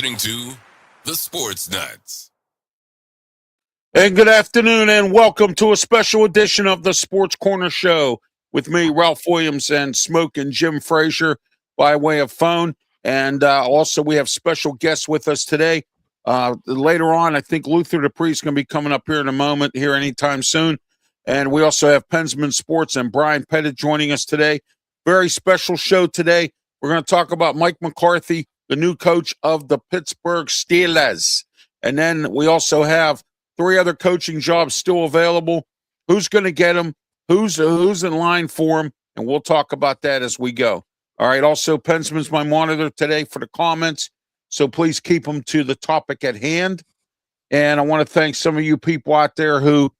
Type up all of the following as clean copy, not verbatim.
listening to The Sports Nuts. And good afternoon, and welcome to a special edition of the Sports Corner Show with me, Ralph Williams, and Smoke and Jim Frazier by way of phone. And also, we have special guests with us today. Later on, I think Luther Dupree is going to be coming up here in a moment, here anytime soon. And we also have Pensman Sports and Brian Pettit joining us today. Very special show today. We're going to talk about Mike McCarthy, the new coach of the Pittsburgh Steelers. And then we also have 3 other coaching jobs still available. Who's going to get them? Who's in line for them? And we'll talk about that as we go. All right. Also, Pensman's my monitor today for the comments, so please keep them to the topic at hand. And I want to thank some of you people out there who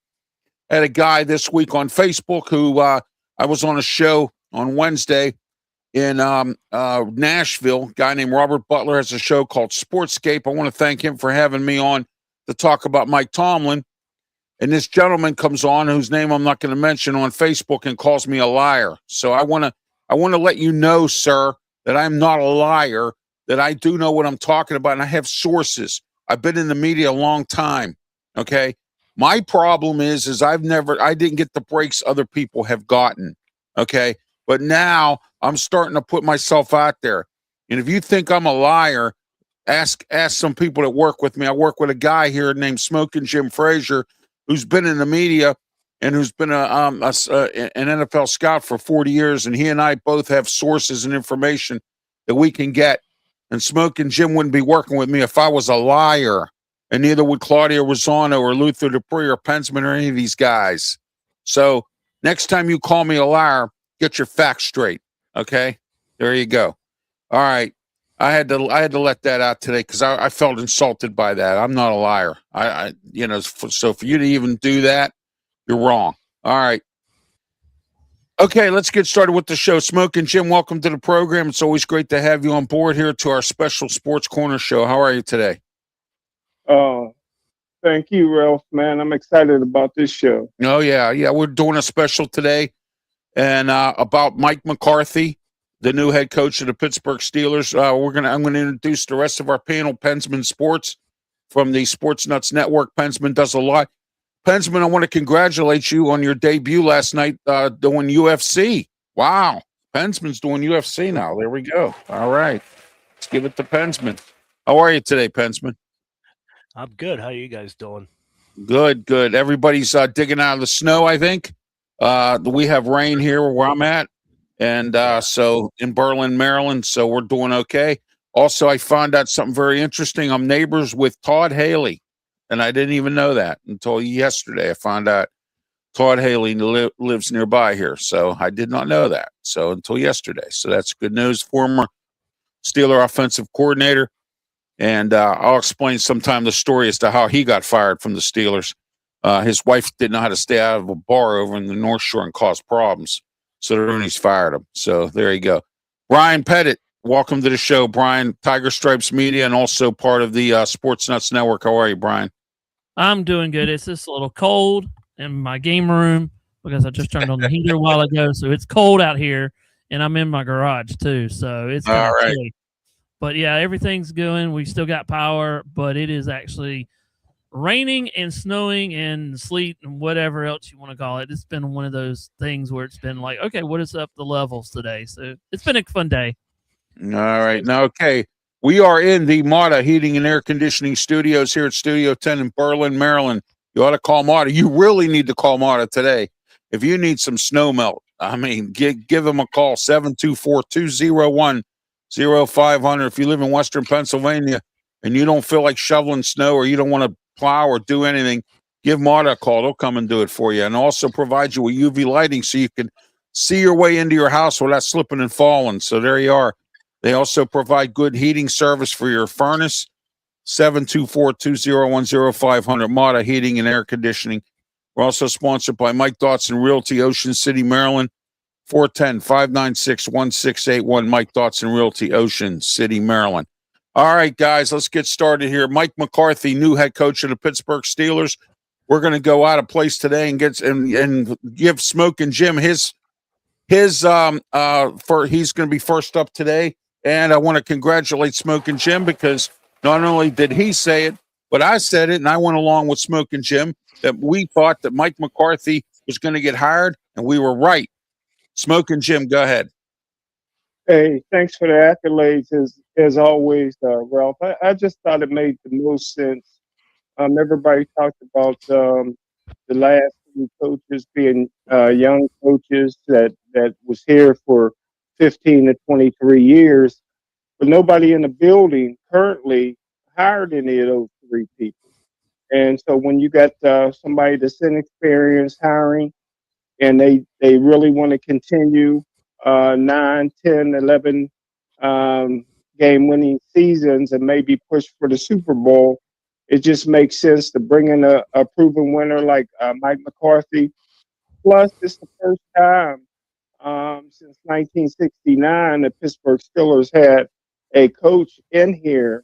had a guy this week on Facebook who I was on a show on Wednesday in Nashville. A guy named Robert Butler has a show called Sportscape. I want to thank him for having me on to talk about Mike Tomlin. And this gentleman comes on, whose name I'm not going to mention, on Facebook and calls me a liar. So I want to let you know, sir, that I'm not a liar, that I do know what I'm talking about, and I have sources. I've been in the media a long time, okay? My problem is I didn't get the breaks other people have gotten, okay? But now I'm starting to put myself out there. And if you think I'm a liar, ask some people that work with me. I work with a guy here named Smoke and Jim Frazier, who's been in the media and who's been an NFL scout for 40 years. And he and I both have sources and information that we can get. And Smoke and Jim wouldn't be working with me if I was a liar. And neither would Claudio Rosano or Luther Dupree or Pensman or any of these guys. So next time you call me a liar, get your facts straight. Okay? There you go. All right. I had to let that out today because I felt insulted by that. I'm not a liar. So for you to even do that, you're wrong. All right. Okay, let's get started with the show. Smoke and Jim, welcome to the program. It's always great to have you on board here to our special Sports Corner show. How are you today? Thank you, Ralph, man. I'm excited about this show. Oh, yeah. We're doing a special today and about Mike McCarthy, the new head coach of the Pittsburgh Steelers. I'm going to introduce the rest of our panel, Pensman Sports from the Sports Nuts Network. Pensman does a lot. Pensman, I want to congratulate you on your debut last night doing UFC. Wow. Pensman's doing UFC now. There we go. All right. Let's give it to Pensman. How are you today, Pensman? I'm good. How are you guys doing? Good. Everybody's digging out of the snow, I think. We have rain here where I'm at. And so in Berlin, Maryland, so we're doing okay. Also, I found out something very interesting. I'm neighbors with Todd Haley, and I didn't even know that until yesterday. I found out Todd Haley lives nearby here, so I did not know that. So until yesterday. So that's good news. Former Steeler offensive coordinator. And I'll explain sometime the story as to how he got fired from the Steelers. His wife didn't know how to stay out of a bar over in the North Shore and cause problems. So the Rooney's fired him. So there you go. Brian Pettit, welcome to the show. Brian, Tiger Stripes Media, and also part of the Sports Nuts Network. How are you, Brian? I'm doing good. It's just a little cold in my game room because I just turned on the heater a while ago. So it's cold out here, and I'm in my garage too. So it's kind of chilly. But yeah, everything's going. We still got power, but it is actually raining and snowing and sleet and whatever else you want to call it. It's been one of those things where it's been like, okay, what is up the levels today? So it's been a fun day. All right. Now, okay, we are in the Mata Heating and Air Conditioning Studios here at Studio 10 in Berlin, Maryland. You ought to call Mata. You really need to call Mata today. If you need some snow melt, I mean, give them a call, 724-201-0500. If you live in Western Pennsylvania and you don't feel like shoveling snow or you don't want to plow or do anything, give Mata a call. They'll come and do it for you, and also provide you with UV lighting so you can see your way into your house without slipping and falling. So there you are. They also provide good heating service for your furnace. 724-201-0500. Mata Heating and Air Conditioning. We're also sponsored by Mike Dotson Realty, Ocean City, Maryland. 410-596-1681. Mike Dotson Realty, Ocean City, Maryland. All right, guys, let's get started here. Mike McCarthy, new head coach of the Pittsburgh Steelers. We're going to go out of place today and give Smoke and Jim he's going to be first up today. And I want to congratulate Smoke and Jim because not only did he say it, but I said it, and I went along with Smoking Jim, that we thought that Mike McCarthy was going to get hired, and we were right. Smoking Jim, go ahead. Hey, thanks for the accolades as always, Ralph. I just thought it made the most sense. Everybody talked about the last three coaches being young coaches that was here for 15 to 23 years, but nobody in the building currently hired any of those three people. And so when you got somebody that's inexperienced hiring, and they really want to continue 9, 10, 11 game winning seasons and maybe push for the Super Bowl, it just makes sense to bring in a proven winner like Mike McCarthy. Plus, it's the first time since 1969 the Pittsburgh Steelers had a coach in here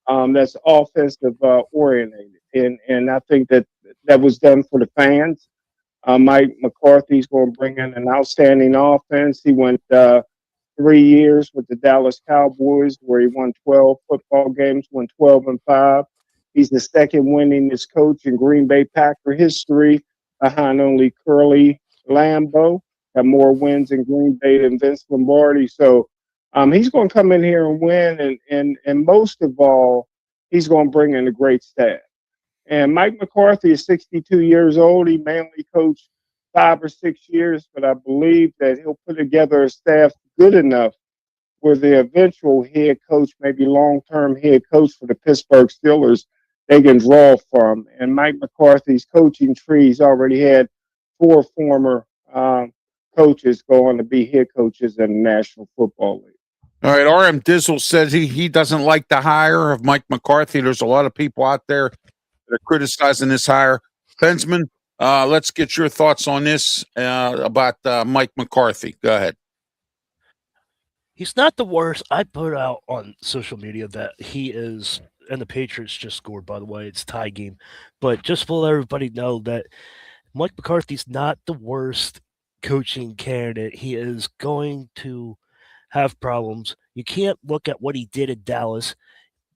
that's offensive oriented. And I think that was done for the fans. Mike McCarthy's going to bring in an outstanding offense. He went 3 years with the Dallas Cowboys where he won 12 football games, won 12-5. He's the second winningest coach in Green Bay Packer history, behind only Curly Lambeau. Got more wins in Green Bay than Vince Lombardi. So he's going to come in here and win, and most of all, he's going to bring in a great staff. And Mike McCarthy is 62 years old. He mainly coached 5 or 6 years, but I believe that he'll put together a staff good enough where the eventual head coach, maybe long-term head coach for the Pittsburgh Steelers, they can draw from. And Mike McCarthy's coaching tree's already had 4 former coaches go on to be head coaches in the National Football League. All right, R.M. Dizzle says he doesn't like the hire of Mike McCarthy. There's a lot of people out there that are criticizing this hire. Bensman, let's get your thoughts on this about Mike McCarthy. Go ahead. He's not the worst. I put out on social media that he is, and the Patriots just scored, by the way. It's a tie game. But just to let everybody know that Mike McCarthy's not the worst coaching candidate. He is going to have problems. You can't look at what he did in Dallas.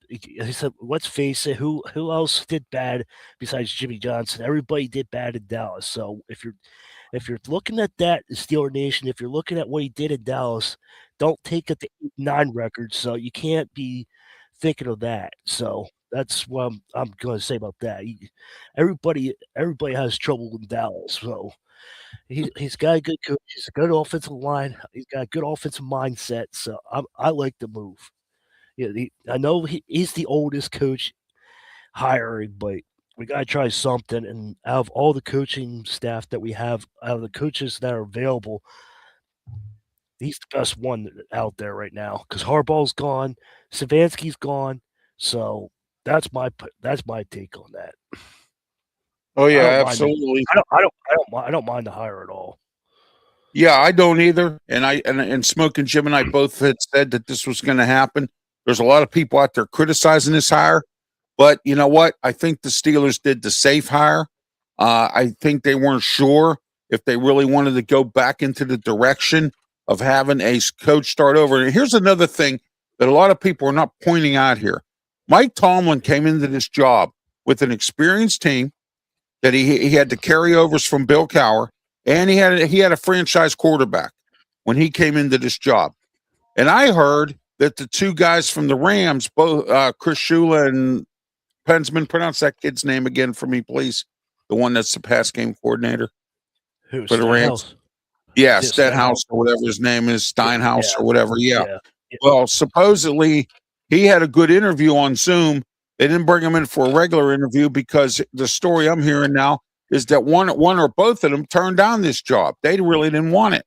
He said, let's face it, who else did bad besides Jimmy Johnson? Everybody did bad in Dallas. So if you're looking at that, Steeler Nation, if you're looking at what he did in Dallas, don't take it to 9 records. So you can't be thinking of that. So that's what I'm going to say about that. Everybody has trouble in Dallas. So he's got a good coach. He's a good offensive line. He's got a good offensive mindset. So I like the move. Yeah, I know he's the oldest coach hiring, but we got to try something. And out of all the coaching staff that we have, out of the coaches that are available, he's the best one out there right now because Harbaugh's gone, Stefanski's gone. So that's my take on that. Oh yeah, absolutely. I don't mind the hire at all. Yeah, I don't either. And Smoking Jim and I both had said that this was going to happen. There's a lot of people out there criticizing this hire, but you know what? I think the Steelers did the safe hire. I think they weren't sure if they really wanted to go back into the direction of having a coach start over. And here's another thing that a lot of people are not pointing out here. Mike Tomlin came into this job with an experienced team that he had the carryovers from Bill Cowher, and he had a franchise quarterback when he came into this job. And I heard that the 2 guys from the Rams, both Chris Shula and Pensman, pronounce that kid's name again for me, please. The one that's the pass game coordinator for the Rams. Yeah, Stenhouse or whatever his name is, Steinhaus or whatever. Yeah. Well, supposedly he had a good interview on Zoom. They didn't bring him in for a regular interview because the story I'm hearing now is that one or both of them turned down this job. They really didn't want it.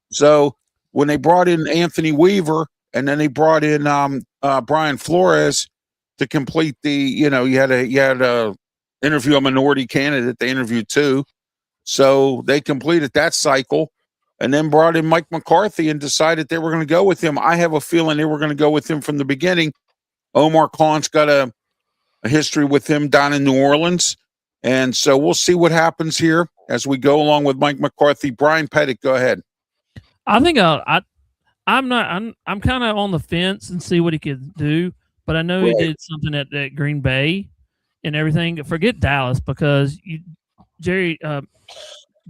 So when they brought in Anthony Weaver and then they brought in Brian Flores to complete the, you had a interview a minority candidate. They interviewed 2. So they completed that cycle and then brought in Mike McCarthy and decided they were going to go with him. I have a feeling they were going to go with him from the beginning. Omar Khan's got a history with him down in New Orleans. And so we'll see what happens here as we go along with Mike McCarthy. Brian Pettit, go ahead. I think I'm kind of on the fence and see what he could do, but I know he did something at Green Bay and everything. Forget Dallas because Jerry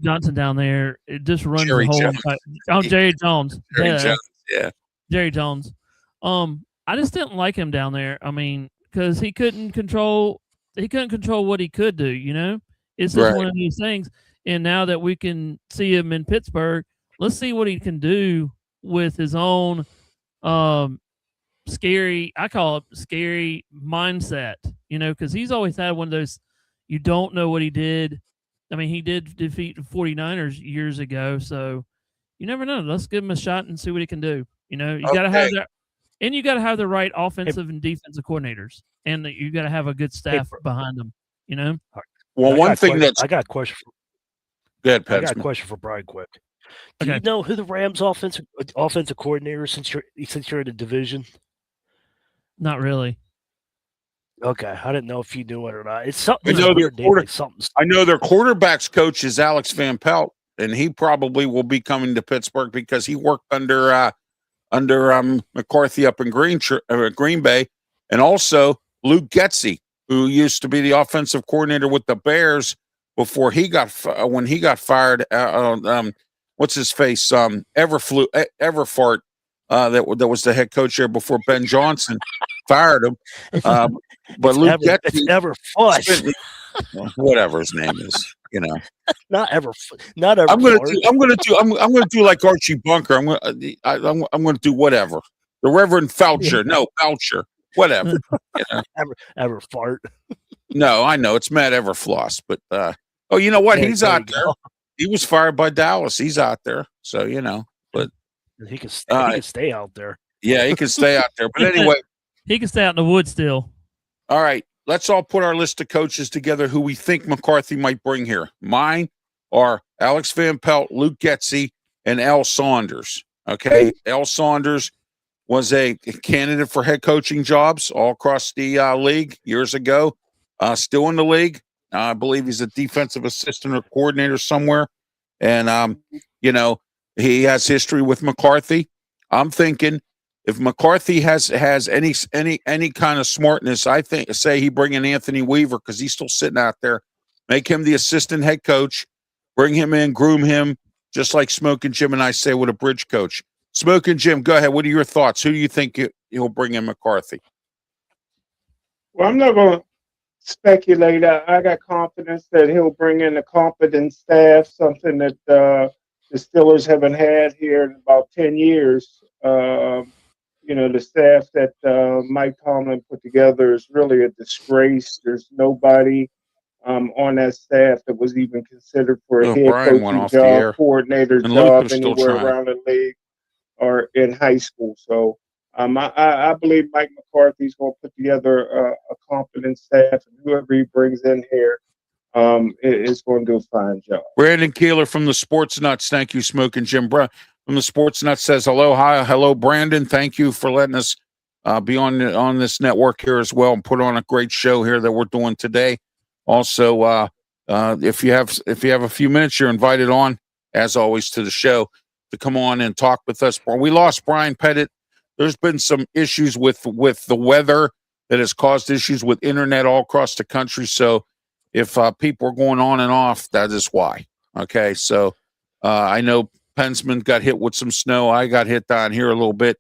Johnson down there, it just runs Jerry the whole Jones. Jerry Jones. Jerry Jones, yeah. Jerry Jones. I just didn't like him down there. I mean, because he couldn't control what he could do, you know? It's just one of these things. And now that we can see him in Pittsburgh, let's see what he can do with his own scary, I call it scary mindset, you know, because he's always had one of those, you don't know what he did. I mean, he did defeat the 49ers years ago, so you never know. Let's give him a shot and see what he can do. You know, you got to have that, and you got to have the right offensive and defensive coordinators, and you got to have a good staff behind them. You know. Well, one thing I got a question. I got a question for Brian quick. Do you know who the Rams offensive coordinator is since you're in the division? Not really. Okay, I didn't know if you knew it or not. It's something. I know their quarterbacks coach is Alex Van Pelt, and he probably will be coming to Pittsburgh because he worked under McCarthy up in Green Bay, and also Luke Getsy, who used to be the offensive coordinator with the Bears before he got when he got fired. What's his face? Everfart. That was the head coach there before Ben Johnson fired him. But Luke Getsy, Everfart, whatever his name is, you know, not Everfart. I'm gonna do like Archie Bunker. I'm gonna do whatever. The Reverend Foucher, whatever. You know? Everfart. No, I know it's Matt Everfloss, but you know what? He's out there. He was fired by Dallas. He's out there, so you know. But he can stay out there. Yeah, he can stay out there. But anyway, he can stay out in the woods still. All right, let's all put our list of coaches together who we think McCarthy might bring here. Mine are Alex Van Pelt, Luke Getsy, and Al Saunders. Okay, Al Saunders was a candidate for head coaching jobs all across the league years ago. Still in the league. I believe he's a defensive assistant or coordinator somewhere. And, you know, he has history with McCarthy. I'm thinking if McCarthy has any kind of smartness, I say he bring in Anthony Weaver because he's still sitting out there. Make him the assistant head coach. Bring him in, groom him, just like Smoking Jim and I say with a bridge coach. Smoking Jim, go ahead. What are your thoughts? Who do you think he'll bring in McCarthy? Well, I'm not going to speculate. I got confidence that he'll bring in a competent staff, something that the Steelers haven't had here in about 10 years. You know, the staff that Mike Tomlin put together is really a disgrace. There's nobody on that staff that was even considered for a head coaching job, coordinator job anywhere around the league or in high school. So I believe Mike McCarthy's going to put together a competent staff, and whoever he brings in here is going to do a fine job. Brandon Keeler from the Sports Nuts. Thank you, Smoking Jim. From the Sports Nuts says hello. Hi, hello, Brandon. Thank you for letting us be on this network here as well and put on a great show here that we're doing today. Also, if you have a few minutes, you're invited on, as always, to the show to come on and talk with us. We lost Brian Pettit. There's been some issues with the weather that has caused issues with internet all across the country. So if people are going on and off, that is why. Okay, so I know Pensman got hit with some snow. I got hit down here a little bit,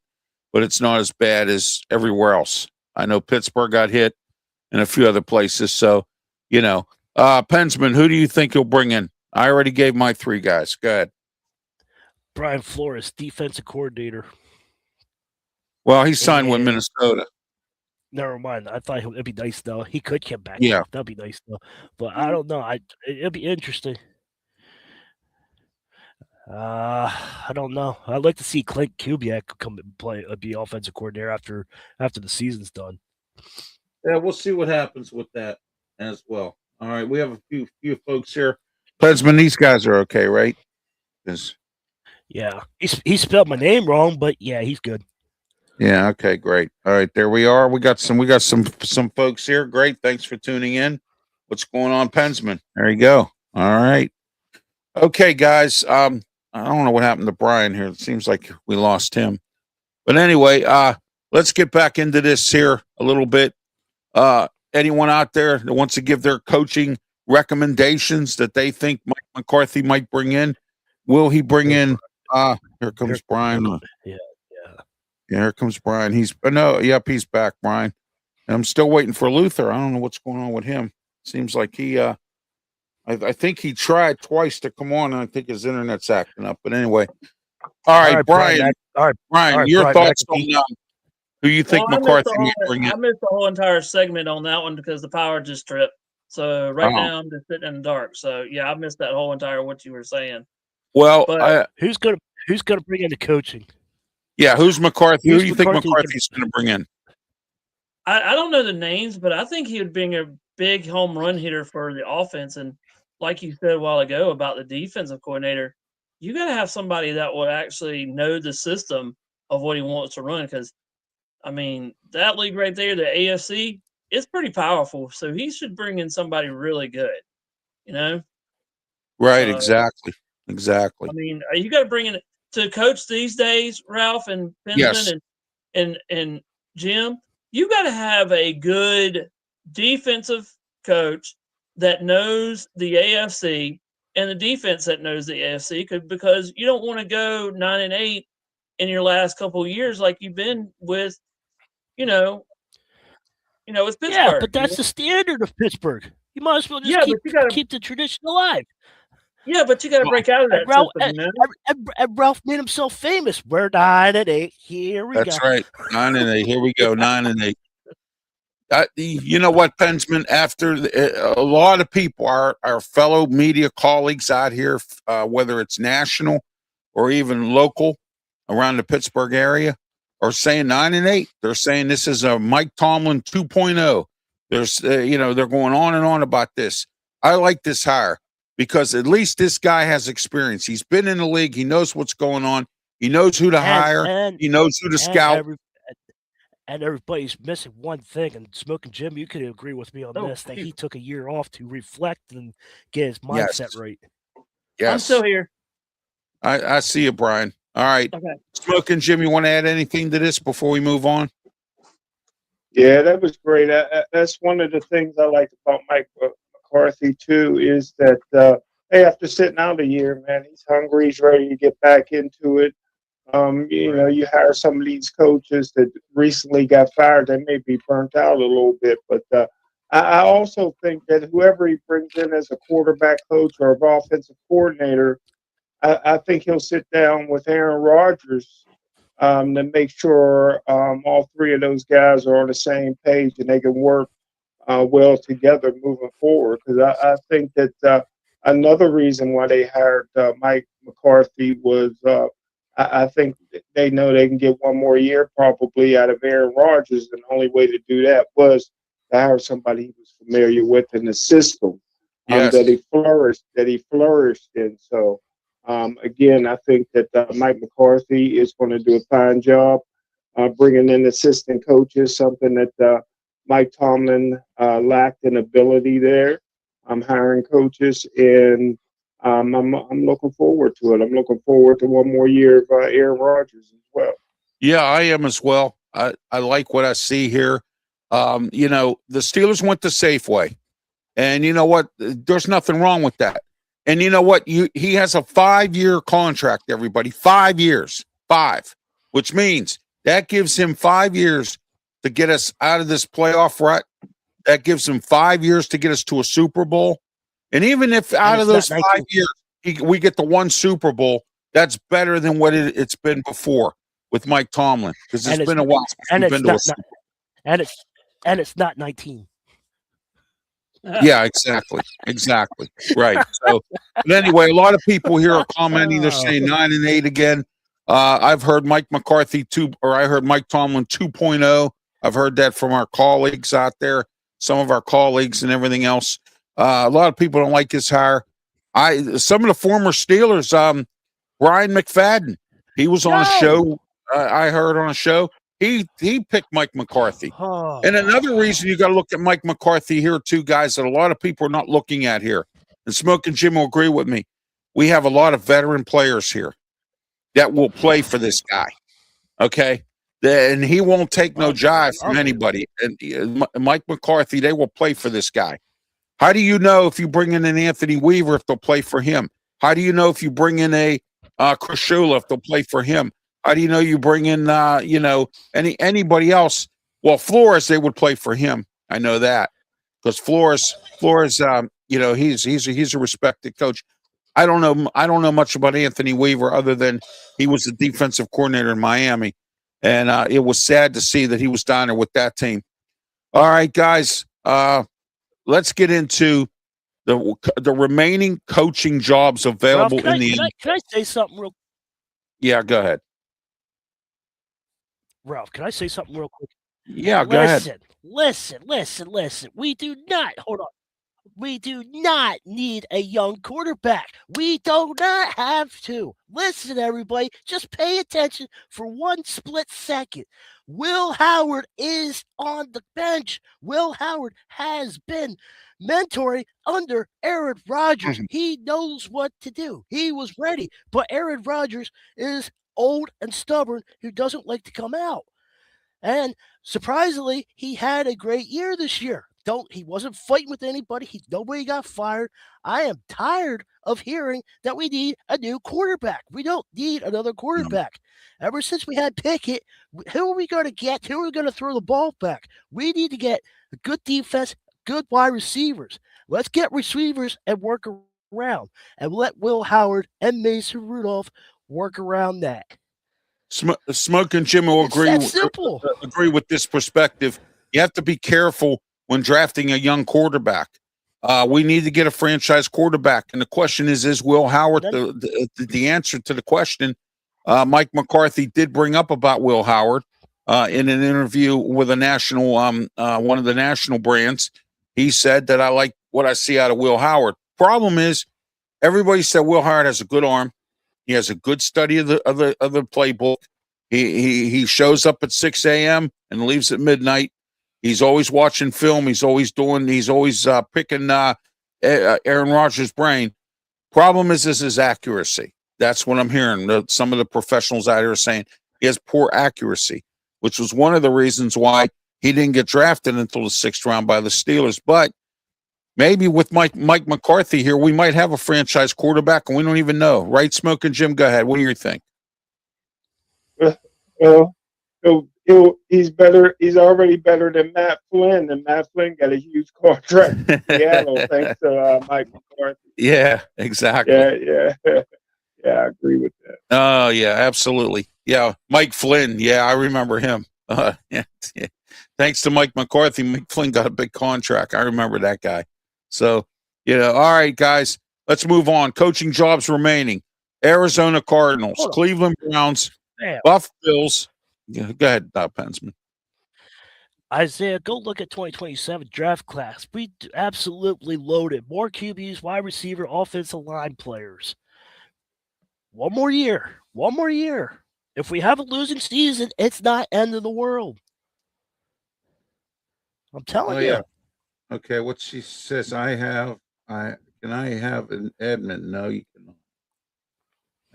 but it's not as bad as everywhere else. I know Pittsburgh got hit and a few other places. So, you know, Pensman, who do you think he'll bring in? I already gave my three guys. Go ahead. Brian Flores, defensive coordinator. Well, he signed with Minnesota. Never mind. I thought it'd be nice though. He could come back. Yeah, that'd be nice though. But I don't know. It'd be interesting. I don't know. I'd like to see Clint Kubiak come and play, be offensive coordinator after the season's done. Yeah, we'll see what happens with that as well. All right, we have a few folks here. Pensman, these guys are okay, right? Yeah, he spelled my name wrong, but yeah, he's good. Yeah. Okay. Great. All right. There we are. We got some folks here. Great. Thanks for tuning in. What's going on, Pensman? There you go. All right. Okay, guys. I don't know what happened to Brian here. It seems like we lost him. But anyway, let's get back into this here a little bit. Anyone out there that wants to give their coaching recommendations that they think Mike McCarthy might bring in? Will he bring in? Here comes Brian. Yeah. Yeah, here comes Brian. He's back, Brian. And I'm still waiting for Luther. I don't know what's going on with him. Seems like he I think he tried twice to come on, and I think his internet's acting up. But anyway. All right, Brian. Brian, your thoughts on who you think McCarthy might bring in? I missed the whole entire segment on that one because the power just tripped. So now I'm just sitting in the dark. So yeah, I missed that whole entire what you were saying. Well, who's gonna bring in the coaching? Yeah, who's McCarthy? Who do you think McCarthy's going to bring in? I don't know the names, but I think he would bring a big home run hitter for the offense. And like you said a while ago about the defensive coordinator, you got to have somebody that will actually know the system of what he wants to run. Because, I mean, that league right there, the AFC, it's pretty powerful. So he should bring in somebody really good, you know? Right, exactly. I mean, you got to bring in to coach these days, Ralph and Benjamin and Jim. You got to have a good defensive coach that knows the AFC and the defense that knows the AFC, because you don't want to go 9-8 in your last couple of years like you've been with, with Pittsburgh. Yeah, but that's the standard of Pittsburgh. You might as well just keep the tradition alive. Yeah, but you got to break out of that system, and Ralph made himself famous. We're 9-8. Here we go. That's right. 9-8. Here we go. 9-8. You know what, Pensman? After a lot of people, our fellow media colleagues out here, whether it's national or even local around the Pittsburgh area, are saying 9-8. They're saying this is a Mike Tomlin 2.0. There's, they're going on and on about this. I like this hire because at least this guy has experience. He's been in the league. He knows what's going on. He knows who to hire. He knows who to scout. And everybody's missing one thing. And Smoking Jim, you could agree with me on this, that he took a year off to reflect and get his mindset right. Yes. I'm still here. I see you, Brian. All right. Okay. Smoking Jim, you want to add anything to this before we move on? Yeah, that was great. That's one of the things I like about Mike McCarthy, too, is that, after sitting out a year, man, he's hungry. He's ready to get back into it. You hire some of these coaches that recently got fired, they may be burnt out a little bit. But I also think that whoever he brings in as a quarterback coach or an offensive coordinator, I think he'll sit down with Aaron Rodgers to make sure all three of those guys are on the same page and they can work well together moving forward. Because I think that another reason why they hired Mike McCarthy was I think they know they can get one more year probably out of Aaron Rodgers, and the only way to do that was to hire somebody he was familiar with in the system that he flourished in. So again, I think that Mike McCarthy is going to do a fine job bringing in assistant coaches, something that Mike Tomlin lacked in ability there. I'm hiring coaches, and I'm looking forward to it. I'm looking forward to one more year of Aaron Rodgers as well. Yeah, I am as well. I like what I see here. The Steelers went the safe way. And you know what? There's nothing wrong with that. And you know what? He has a 5-year contract, everybody. 5 years. 5. Which means that gives him 5 years to get us out of this playoff rut. That gives him 5 years to get us to a Super Bowl. And even if out of those 5 years we get the one Super Bowl, that's better than what it's been before with Mike Tomlin, because it's been a while since we've been to a Super Bowl. And it's not 19. Yeah, exactly. Right. So, but anyway, a lot of people here are commenting. They're saying 9-8 again. I've heard Mike McCarthy I heard Mike Tomlin 2.0. I've heard that from our colleagues out there, some of our colleagues and everything else. A lot of people don't like his hire. Some of the former Steelers, Brian McFadden, he was on a show. I heard on a show. He picked Mike McCarthy. And another reason you got to look at Mike McCarthy here, too, guys, that a lot of people are not looking at here. And Smoke and Jim will agree with me. We have a lot of veteran players here that will play for this guy. Okay? and he won't take no jive from Okay. anybody. And Mike McCarthy, they will play for this guy. How do you know if you bring in an Anthony Weaver if they'll play for him? How do you know if you bring in a Chris Shula if they'll play for him? How do you know you bring in anybody else? Well, Flores, they would play for him. I know that because Flores, he's a respected coach. I don't know much about Anthony Weaver other than he was the defensive coordinator in Miami, and it was sad to see that he was down there with that team. All right, guys, let's get into the remaining coaching jobs available Ralph, in the. Can I say something real? Yeah, go ahead. Ralph, can I say something real quick? Yeah, go ahead. Listen. We do not need a young quarterback. We do not have to. Listen, everybody, just pay attention for one split second. Will Howard is on the bench. Will Howard has been mentoring under Aaron Rodgers. He knows what to do. He was ready, but Aaron Rodgers is old and stubborn who doesn't like to come out. And surprisingly, he had a great year this year. He wasn't fighting with anybody. Nobody got fired. I am tired of hearing that we need a new quarterback. We don't need another quarterback. No. Ever since we had Pickett, who are we going to get? Who are we going to throw the ball back? We need to get a good defense, good wide receivers. Let's get receivers and work around, and let Will Howard and Mason Rudolph work around that. Smoke and Jim will agree with this perspective. You have to be careful when drafting a young quarterback. We need to get a franchise quarterback. And the question is Will Howard the answer to the question? Mike McCarthy did bring up about Will Howard in an interview with a national one of the national brands. He said that I like what I see out of Will Howard. Problem is, everybody said Will Howard has a good arm. He has a good study of the playbook. He shows up at 6 a.m. and leaves at midnight. He's always watching film. He's always picking Aaron Rodgers' brain. Problem is his accuracy. That's what I'm hearing. Some of the professionals out here are saying he has poor accuracy, which was one of the reasons why he didn't get drafted until the 6th round by the Steelers. But maybe with Mike McCarthy here, we might have a franchise quarterback, and we don't even know. Right, Smoke and Jim? Go ahead. What do you think? He's better. He's already better than Matt Flynn, and Matt Flynn got a huge contract in Seattle thanks to Mike McCarthy. Yeah, exactly. Yeah, I agree with that. Oh, yeah, absolutely. Yeah, Mike Flynn. Yeah, I remember him. Yeah. Thanks to Mike McCarthy, Mike Flynn got a big contract. I remember that guy. So, all right, guys, let's move on. Coaching jobs remaining. Arizona Cardinals, Cleveland Browns, Buff Bills. Yeah, go ahead, Pensman. Isaiah, go look at 2027 draft class. We absolutely loaded. More QBs, wide receiver, offensive line players. One more year. If we have a losing season, it's not end of the world. I'm telling you. Yeah. Okay, what she says, can I have an Edmund? No, you cannot.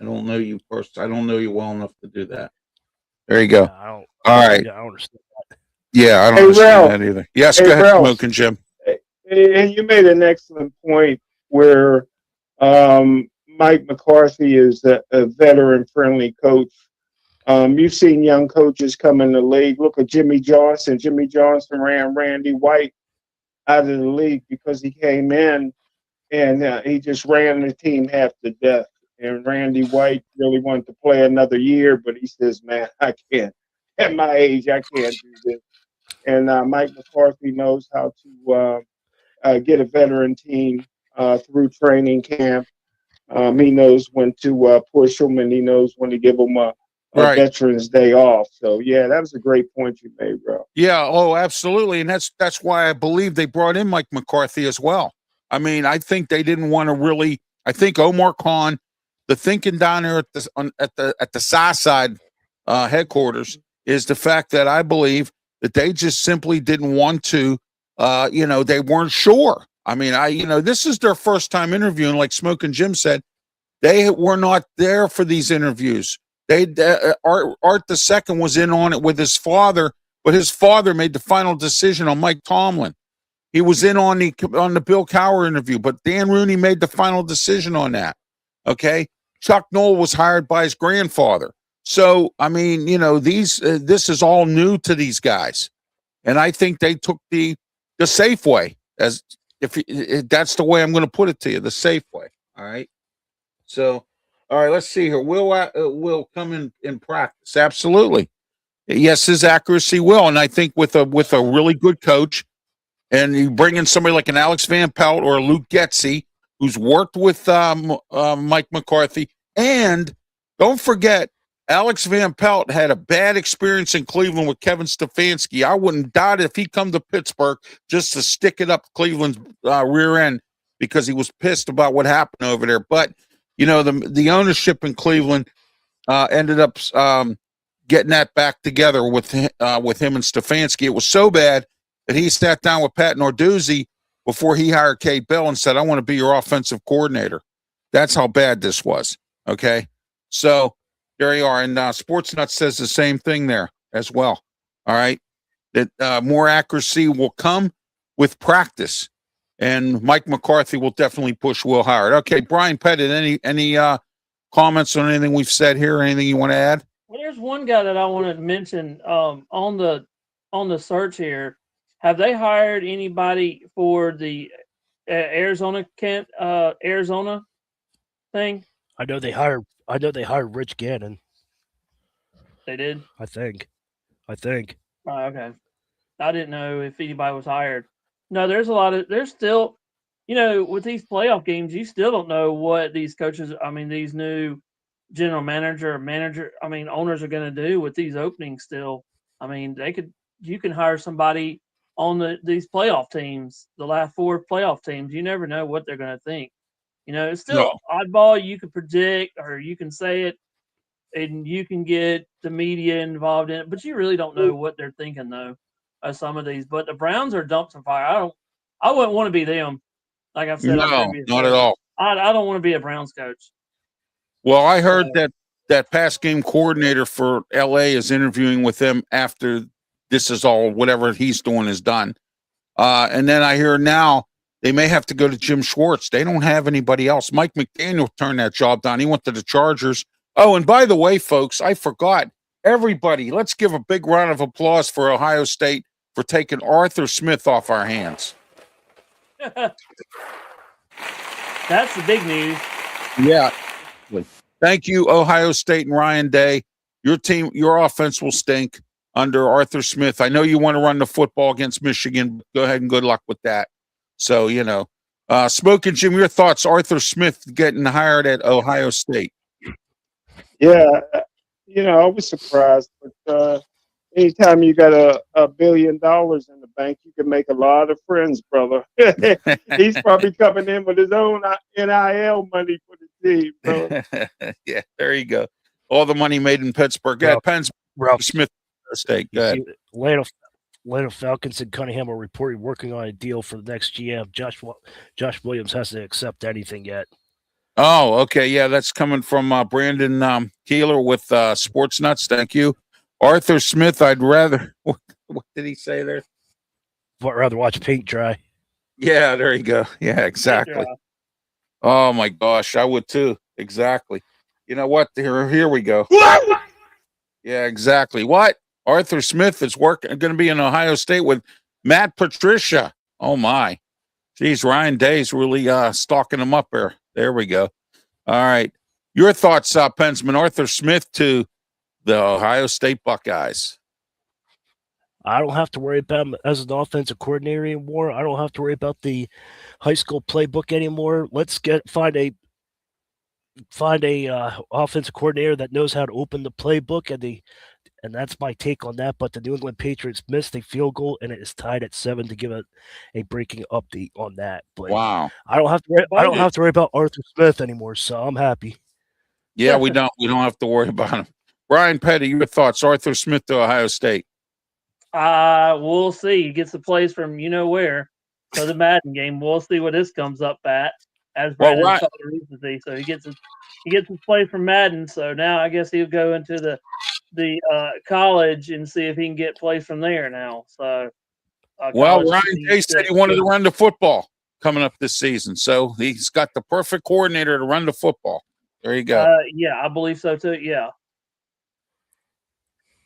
I don't know you first. I don't know you well enough to do that. There you go. All right. I don't understand that. Yeah, I don't understand that either. Yes, go ahead, Smoke and Jim. And you made an excellent point where Mike McCarthy is a veteran-friendly coach. You've seen young coaches come in the league. Look at Jimmy Johnson. Jimmy Johnson ran Randy White out of the league because he came in and he just ran the team half to death. And Randy White really wanted to play another year, but he says, man, I can't. At my age, I can't do this. And Mike McCarthy knows how to get a veteran team through training camp. He knows when to push them, and he knows when to give them a Veterans Day off. So, yeah, that was a great point you made, bro. Yeah, oh, absolutely. And that's why I believe they brought in Mike McCarthy as well. I mean, I think they didn't want to really – I think Omar Khan, the thinking down there at the Southside headquarters is the fact that I believe that they just simply didn't want to, they weren't sure. I mean, this is their first time interviewing. Like Smoke and Jim said, they were not there for these interviews. Art II was in on it with his father, but his father made the final decision on Mike Tomlin. He was in on the Bill Cowher interview, but Dan Rooney made the final decision on that. Okay, Chuck Noll was hired by his grandfather. So I mean, this is all new to these guys, and I think they took the safe way. As if that's the way I'm going to put it to you, the safe way. All right. So, all right, let's see here. Will come in practice? Absolutely. Yes, his accuracy will, and I think with a really good coach, and you bring in somebody like an Alex Van Pelt or a Luke Getsy, who's worked with Mike McCarthy, and don't forget, Alex Van Pelt had a bad experience in Cleveland with Kevin Stefanski. I wouldn't doubt it if he'd come to Pittsburgh just to stick it up Cleveland's rear end because he was pissed about what happened over there. But the ownership in Cleveland ended up getting that back together with him and Stefanski. It was so bad that he sat down with Pat Narduzzi before he hired Kate Bell and said, "I want to be your offensive coordinator." That's how bad this was. Okay, so there you are, and Sportsnut says the same thing there as well. All right, that more accuracy will come with practice. And Mike McCarthy will definitely push Will Howard. Okay, Brian Pettit, any comments on anything we've said here? Anything you want to add? Well, there's one guy that I wanted to mention on the search here. Have they hired anybody for the Arizona thing? I know they hired Rich Gannon. They did. I think. Oh, okay. I didn't know if anybody was hired. No, there's still, with these playoff games, you still don't know what these coaches, these new general manager, owners are going to do with these openings still. You can hire somebody on these playoff teams, the last 4 playoff teams. You never know what they're going to think. It's still oddball. You can predict or you can say it and you can get the media involved in it, but you really don't know what they're thinking though. Some of these, but the Browns are dumped some fire. I wouldn't want to be them. Like I've said, no, not at all. I don't want to be a Browns coach. Well, I heard that pass game coordinator for LA is interviewing with them after this is all, whatever he's doing is done. And then I hear now they may have to go to Jim Schwartz. They don't have anybody else. Mike McDaniel turned that job down. He went to the Chargers. Oh, and by the way, folks, I forgot. Everybody, let's give a big round of applause for Ohio State for taking Arthur Smith off our hands. That's the big news. Yeah. Thank you, Ohio State and Ryan Day. Your team, your offense will stink under Arthur Smith. I know you want to run the football against Michigan. But go ahead and good luck with that. So, Smoking Jim, your thoughts, Arthur Smith getting hired at Ohio State. Yeah, I was surprised, but anytime you got $1 billion in the bank, you can make a lot of friends, brother. He's probably coming in with his own NIL money for the team, bro. Yeah, there you go. All the money made in Pittsburgh. Yeah, Ralph Smith State. Go ahead. Atlanta Falcons and Cunningham are reporting working on a deal for the next GM. Josh Williams hasn't accepted anything yet. Oh, okay. Yeah, that's coming from Brandon Keeler with Sports Nuts. Thank you. Arthur Smith, I'd rather. What did he say there? I'd rather watch paint dry. Yeah, there you go. Yeah, exactly. Oh, my gosh. I would too. Exactly. You know what? Here we go. Yeah, exactly. What? Arthur Smith is going to be in Ohio State with Matt Patricia. Oh, my. Geez, Ryan Day's really stalking him up there. There we go. All right. Your thoughts, Pensman, Arthur Smith to the Ohio State Buckeyes. I don't have to worry about him as an offensive coordinator anymore. I don't have to worry about the high school playbook anymore. Let's find a offensive coordinator that knows how to open the playbook, and that's my take on that. But the New England Patriots missed a field goal, and it is tied at 7 to give a breaking update on that. But wow, I don't have to worry about Arthur Smith anymore, so I'm happy. Yeah, we don't have to worry about him. Brian Petty, your thoughts? Arthur Smith to Ohio State. We'll see. He gets the plays from where for the Madden game. We'll see what this comes up at. As Brandon recency, so he gets he gets his play from Madden, so now I guess he'll go into the college and see if he can get plays from there now. So, well, Ryan Day said he wanted to run the football coming up this season, so he's got the perfect coordinator to run the football. There you go. Yeah, I believe so too. Yeah.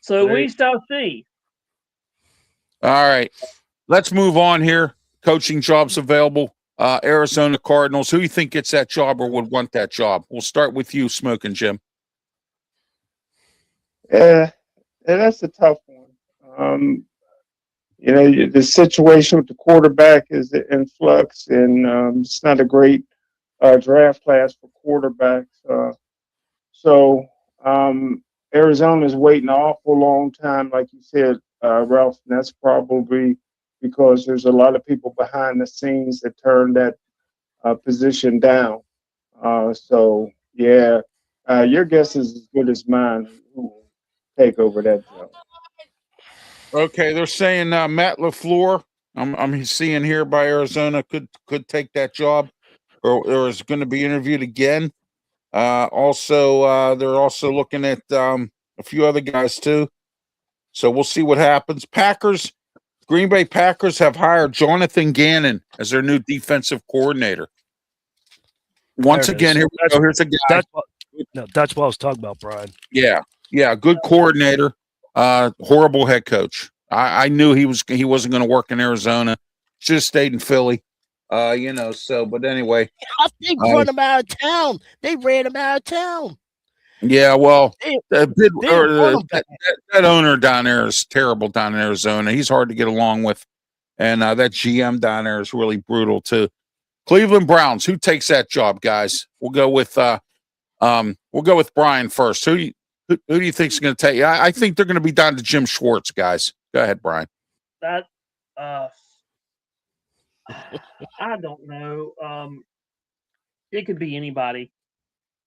So we shall see. All right, let's move on here. Coaching jobs available. Arizona Cardinals. Who do you think gets that job or would want that job? We'll start with you, Smoking Jim. Yeah, that's a tough one. The situation with the quarterback is in flux, and it's not a great draft class for quarterbacks. So Arizona's waiting an awful long time, like you said, Ralph, and that's probably because there's a lot of people behind the scenes that turn that position down. So, yeah, your guess is as good as mine who will take over that job. Okay, they're saying Matt LaFleur. I'm seeing here by Arizona could take that job, or is going to be interviewed again. Also, they're also looking at a few other guys too. So we'll see what happens. Green Bay Packers have hired Jonathan Gannon as their new defensive coordinator. Once again, here we go. Here's a guy. That's what I was talking about, Brian. Yeah, good coordinator. Horrible head coach. I knew he wasn't going to work in Arizona. Should have stayed in Philly. So, but anyway. They run him out of town. They ran him out of town. Yeah, well, that owner down there is terrible down in Arizona. He's hard to get along with. And that GM down there is really brutal too. Cleveland Browns, who takes that job, guys? We'll go with Brian first. Who do you think is going to take? I think they're going to be down to Jim Schwartz, guys. Go ahead, Brian. I don't know. It could be anybody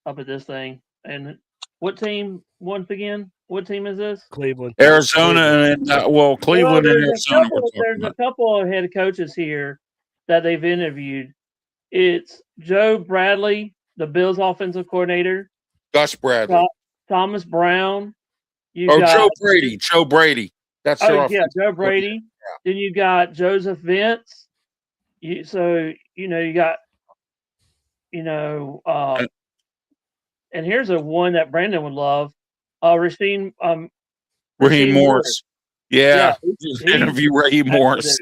up at this thing. And what team? Once again, what team is this? Cleveland, Arizona, and Cleveland and Arizona. There's a couple of head coaches here that they've interviewed. It's Joe Bradley, the Bills offensive coordinator. Gus Bradley. Thomas Brown. Joe Brady. Joe Brady. That's Joe Brady. Yeah. Then you got Joseph Vince. You got, and here's a one that Brandon would love. Raheem Morris. Yeah. Interview Raheem Morris.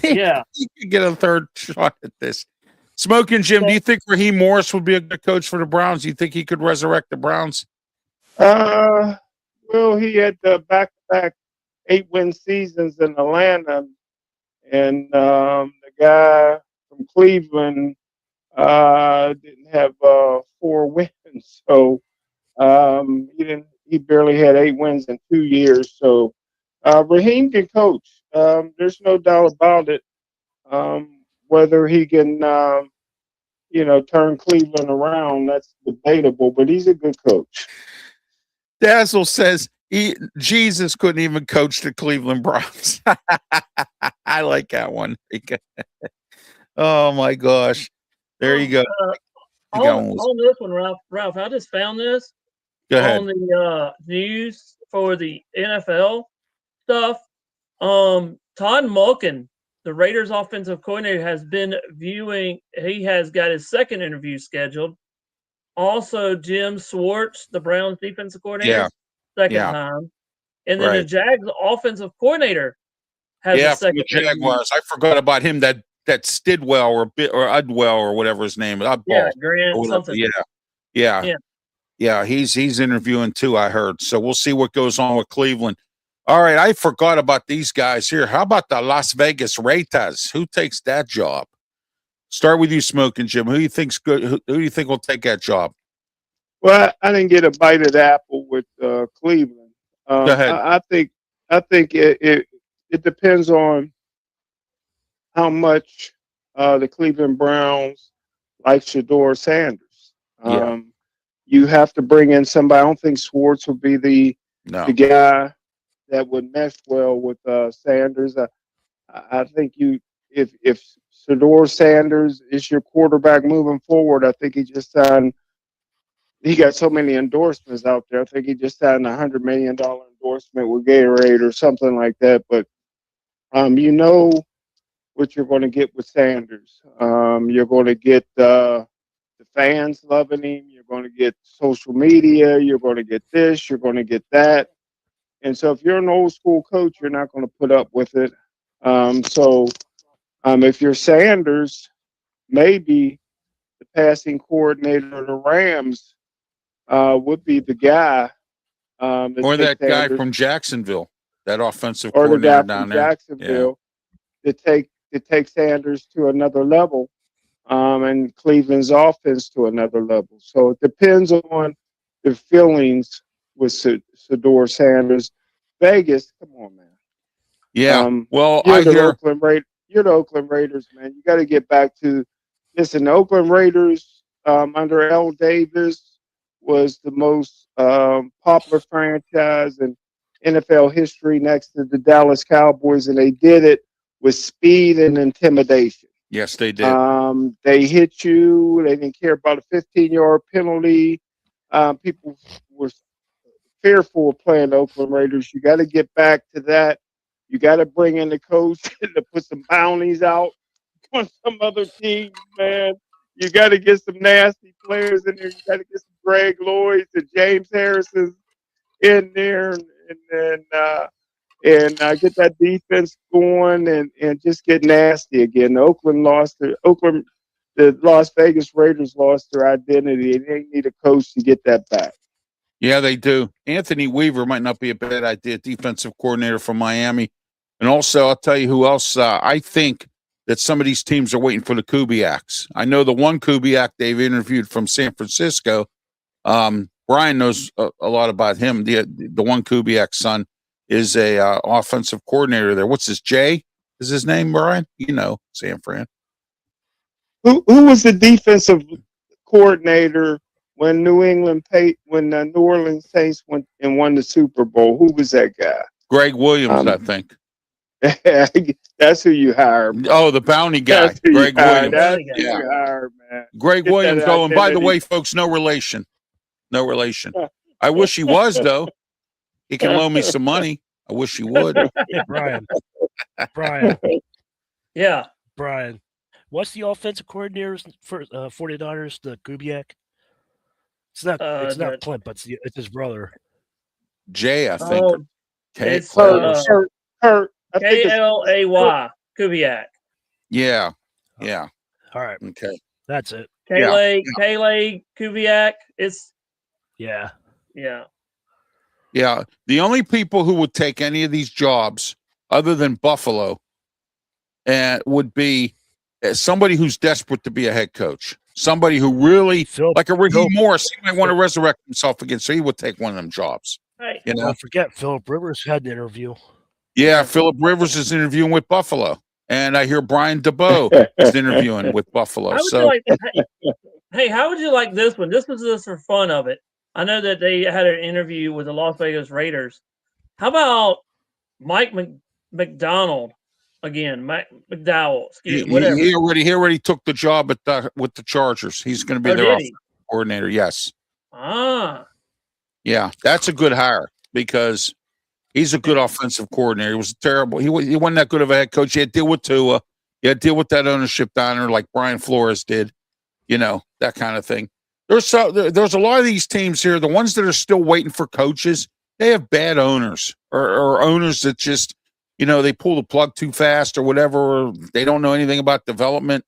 Yeah. You could get a third shot at this. Smoking Jim, do you think Raheem Morris would be a good coach for the Browns? Do you think he could resurrect the Browns? Well, he had the back-to-back 8-win seasons in Atlanta, and the guy from Cleveland didn't have 4 wins, so he barely had 8 wins in 2 years. So Raheem can coach. There's no doubt about it. Whether he can, turn Cleveland around, that's debatable, but he's a good coach. Dazzle says Jesus couldn't even coach the Cleveland Browns. I like that one. Oh, my gosh. There you go. On this one, Ralph, I just found this on the news for the NFL stuff. Todd Monken, the Raiders offensive coordinator, has been viewing. He has got his second interview scheduled. Also, Jim Schwartz, the Browns defensive coordinator, second time. And then the Jags offensive coordinator has a second from the Jaguars. I forgot about him. That Stidwell or Udwell or whatever his name is. Grant something. Yeah. He's interviewing too, I heard. So we'll see what goes on with Cleveland. All right, I forgot about these guys here. How about the Las Vegas Raiders? Who takes that job? Start with you, Smoking Jim. Who do you think's good? Who do you think will take that job? Well, I didn't get a bite of the apple with Cleveland. Go ahead. I think it depends on how much the Cleveland Browns like Shedeur Sanders. You have to bring in somebody. I don't think Schwartz would be the guy that would mesh well with Sanders. I think if Shedeur Sanders is your quarterback moving forward, I think he just signed he got so many endorsements out there. I think he just signed $100 million endorsement with Gatorade or something like that. But you know what you're going to get with Sanders. You're going to get the fans loving him. You're going to get social media. You're going to get this. You're going to get that. And so if you're an old school coach, you're not going to put up with it. If you're Sanders, maybe the passing coordinator of the Rams would be the guy. Or that guy from Jacksonville, that offensive or the coordinator guy down from there. Jacksonville to take Sanders to another level, and Cleveland's offense to another level. So it depends on the feelings with Shedeur Sanders. Vegas, come on, man. Yeah. Well, you're I the hear you're the Oakland Raiders, man. You got to get back to listen. The Oakland Raiders under L. Davis was the most popular franchise in NFL history next to the Dallas Cowboys, and they did it with speed and intimidation. Yes, they did. They hit you. They didn't care about a 15-yard penalty. People were fearful of playing the Oakland Raiders. You got to get back to that. You got to bring in the coach to put some bounties out on some other teams, man. You got to get some nasty players in there. You got to get some Greg Lloyds and James Harrisons in there, and get that defense going, and just get nasty again. The Las Vegas Raiders lost their identity, and they need a coach to get that back. Yeah, they do. Anthony Weaver might not be a bad idea, defensive coordinator from Miami. And also, I'll tell you who else. I think that some of these teams are waiting for the Kubiaks. I know the one Kubiak they've interviewed from San Francisco. Brian knows a lot about him. The one Kubiak's son is a offensive coordinator there. What's his Jay? Is his name, Brian? You know, San Fran. Who was the defensive coordinator when New Orleans Saints went and won the Super Bowl? Who was that guy? Greg Williams, I think. That's who you hired. Oh, the bounty guy, Greg Williams. That's who you hired, man. Greg Williams. Oh, and by the way, folks, no relation. No relation. I wish he was, though. He can loan me some money. I wish he would. Hey, Brian. Yeah. Brian. What's the offensive coordinator for 49ers, the Kubiak? It's not Clint, but it's his brother. Jay, I think. It's Kurt. K-L-A-Y. Kubiak. Yeah. All right. Okay. That's it. Kaley Kubiak. It's Yeah. Yeah. The only people who would take any of these jobs other than Buffalo would be somebody who's desperate to be a head coach. Somebody who really, like a Ricky Morris, he might want to resurrect himself again, so he would take one of them jobs. Right. You know? Don't forget, Philip Rivers had an interview. Yeah, Philip Rivers is interviewing with Buffalo. And I hear Brian DeBoe is interviewing with Buffalo. How would you like this one? This was just for fun of it. I know that they had an interview with the Las Vegas Raiders. How about Mike McDonald again? Mike McDowell, whatever. He already took the job with the Chargers. He's going to be their offensive coordinator. Yes. Yeah, that's a good hire because he's a good offensive coordinator. He was terrible. He wasn't that good of a head coach. He had to deal with Tua. He had to deal with that ownership down there like Brian Flores did. You know, that kind of thing. There's a lot of these teams here, the ones that are still waiting for coaches, they have bad owners or owners that just, you know, they pull the plug too fast or whatever, or they don't know anything about development.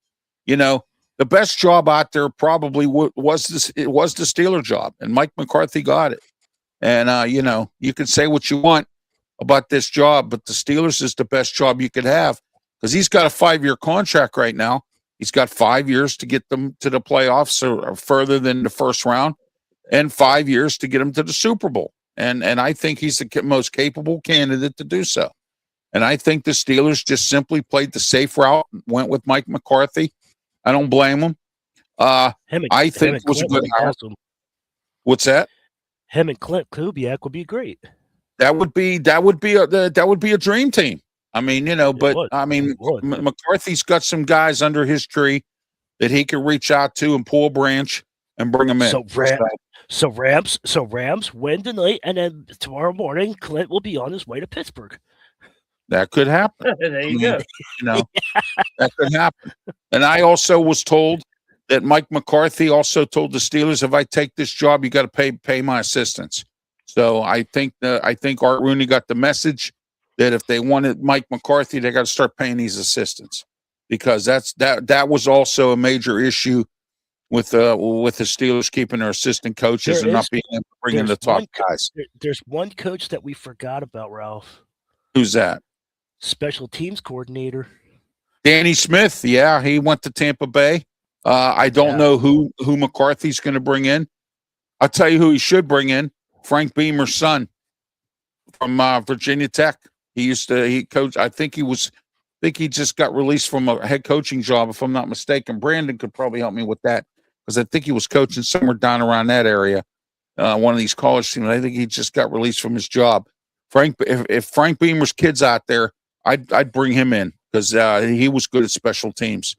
You know, the best job out there probably was the Steeler job, and Mike McCarthy got it. And, you know, you can say what you want about this job, but the Steelers is the best job you could have because he's got a 5-year contract right now. He's got 5 years to get them to the playoffs or further than the first round and 5 years to get them to the Super Bowl. And I think he's the most capable candidate to do so. And I think the Steelers just simply played the safe route, went with Mike McCarthy. I don't blame them. I think it was a good hire. Awesome. What's that? Him and Clint Kubiak would be great. That would be a dream team. I mean, you know, McCarthy's got some guys under his tree that he could reach out to and pull a branch and bring him in. So Rams win tonight, and then tomorrow morning, Clint will be on his way to Pittsburgh. That could happen. There you go. You know, that could happen. And I also was told that Mike McCarthy also told the Steelers, if I take this job, you got to pay my assistants. So I think Art Rooney got the message that if they wanted Mike McCarthy, they got to start paying these assistants, because that was also a major issue with the Steelers keeping their assistant coaches and not being able to bring in the top guys. There's one coach that we forgot about, Ralph. Who's that? Special teams coordinator. Danny Smith. Yeah, he went to Tampa Bay. I don't know who McCarthy's going to bring in. I'll tell you who he should bring in. Frank Beamer's son from Virginia Tech. He coached. I think he just got released from a head coaching job, if I'm not mistaken. Brandon could probably help me with that, because I think he was coaching somewhere down around that area, one of these college teams. I think he just got released from his job. If Frank Beamer's kid's out there, I'd bring him in, because he was good at special teams.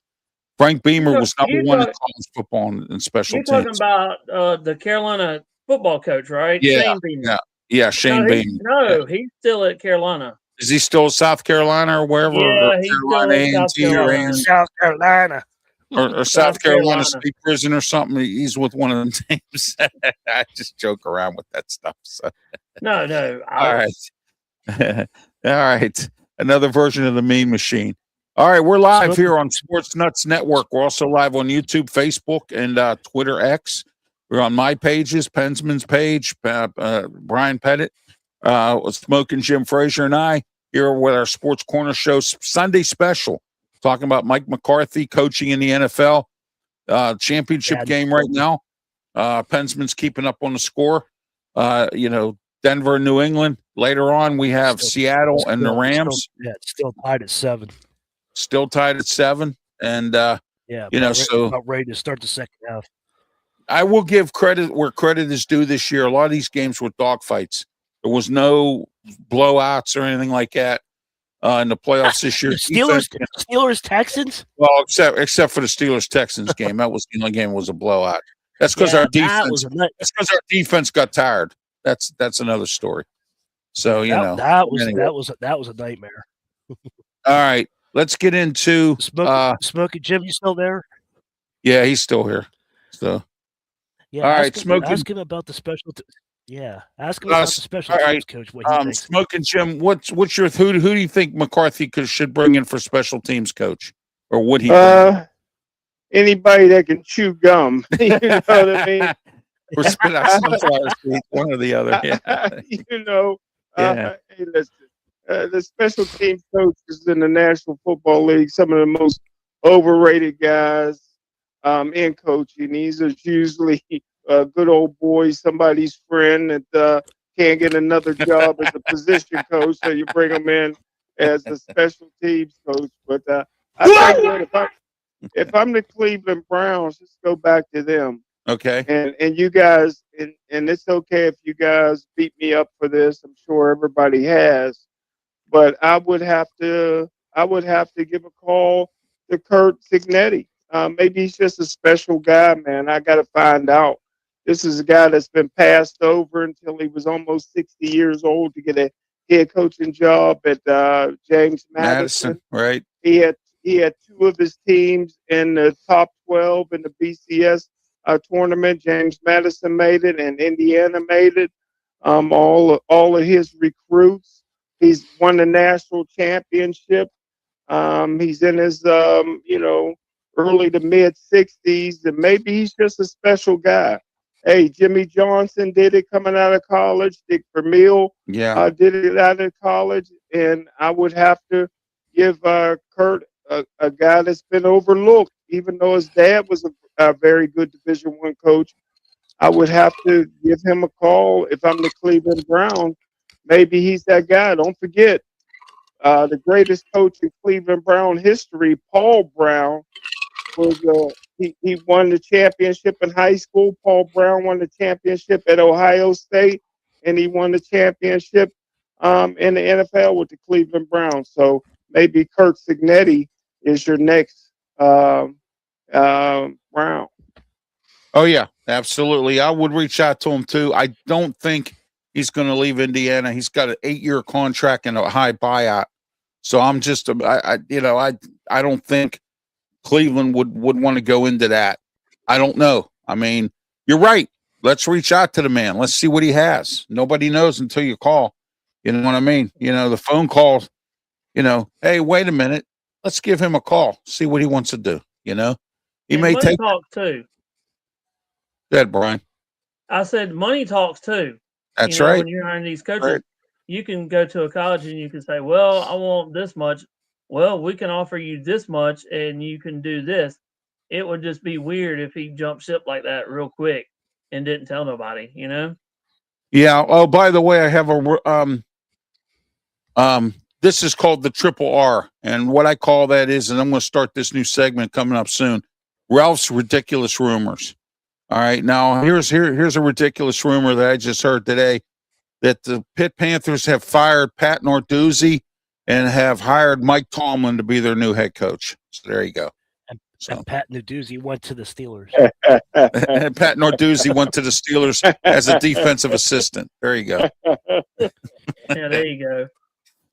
Frank Beamer was number one in college football in special teams. You're talking about the Carolina football coach, right? Yeah, Shane Beamer. Yeah, Shane Beamer. He's still at Carolina. Is he still South Carolina or wherever? Yeah, he's still in South Carolina. Or South Carolina State Prison or something. He's with one of them teams. I just joke around with that stuff. So. No. All right. All right. Another version of the Mean Machine. All right. We're live here on Sports Nuts Network. We're also live on YouTube, Facebook, and Twitter X. We're on my pages, Pensman's page, Brian Pettit, Smoking Jim Frazier, and I here with our Sports Corner Show Sunday special, talking about Mike McCarthy coaching in the NFL. Championship game right now. Pensman's keeping up on the score. Denver and New England. Later on, we have Seattle and the Rams. It's still tied at 7. Still tied at 7. And, about ready to start the second half. I will give credit where credit is due this year. A lot of these games were dogfights. There was no blowouts or anything like that in the playoffs this year. Steelers Texans. Well, except for the Steelers Texans game, that was the only game that was a blowout. That's because our defense. That's because our defense got tired. That's another story. So that was a nightmare. All right, let's get into Smokey Jim. You still there? Yeah, he's still here. So. Yeah, all right, ask him about the special. Ask him about the special teams coach. What he thinks. Smoking Jim, what's your who do you think McCarthy should bring in for special teams coach, or would he? Anybody that can chew gum. You know what I mean? Or spit out sunflower seeds, one or the other. Yeah. Hey, listen, the special teams coaches in the National Football League, some of the most overrated guys. In coaching, these are usually good old boys, somebody's friend that can't get another job as a position coach, so you bring them in as a special teams coach. But I think if I'm the Cleveland Browns, let's go back to them. Okay. And you guys, and it's okay if you guys beat me up for this. I'm sure everybody has, but I would have to give a call to Curt Cignetti. Maybe he's just a special guy, man. I got to find out. This is a guy that's been passed over until he was almost 60 years old to get a head coaching job at James Madison. Right. He had 2 of his teams in the top 12 in the BCS tournament. James Madison made it, and Indiana made it. All of his recruits. He's won the national championship. He's in his early to mid 60s, and maybe he's just a special guy. Hey, Jimmy Johnson did it coming out of college. Dick Vermeil did it out of college, and I would have to give Curt a guy that's been overlooked, even though his dad was a very good Division I coach. I would have to give him a call if I'm the Cleveland Browns. Maybe he's that guy. Don't forget, the greatest coach in Cleveland Brown history, Paul Brown, was he won the championship in high school. Paul Brown won the championship at Ohio State, and he won the championship in the NFL with the Cleveland Browns. So maybe Curt Cignetti is your next Brown. Oh, yeah, absolutely. I would reach out to him, too. I don't think he's going to leave Indiana. He's got an 8-year contract and a high buyout. So I'm just, I don't think Cleveland would want to go into that. I don't know. I mean, you're right. Let's reach out to the man. Let's see what he has. Nobody knows until you call. You know what I mean? The phone call, hey, wait a minute. Let's give him a call. See what he wants to do. He and may money take. talk too. Good, Brian. I said money talks too. That's right. When you're hiring these coaches, Right. you can go to a college and you can say, well, I want this much. Well, we can offer you this much and you can do this. It would just be weird if he jumped ship like that real quick and didn't tell nobody, Yeah. Oh, by the way, I have this is called the Triple R. And what I call that is, and I'm going to start this new segment coming up soon, Ralph's Ridiculous Rumors. All right. Now, here's a ridiculous rumor that I just heard today, that the Pitt Panthers have fired Pat Narduzzi and have hired Mike Tomlin to be their new head coach. So there you go. And Pat Narduzzi went to the Steelers. And Pat Narduzzi went to the Steelers as a defensive assistant. There you go. Yeah, there you go.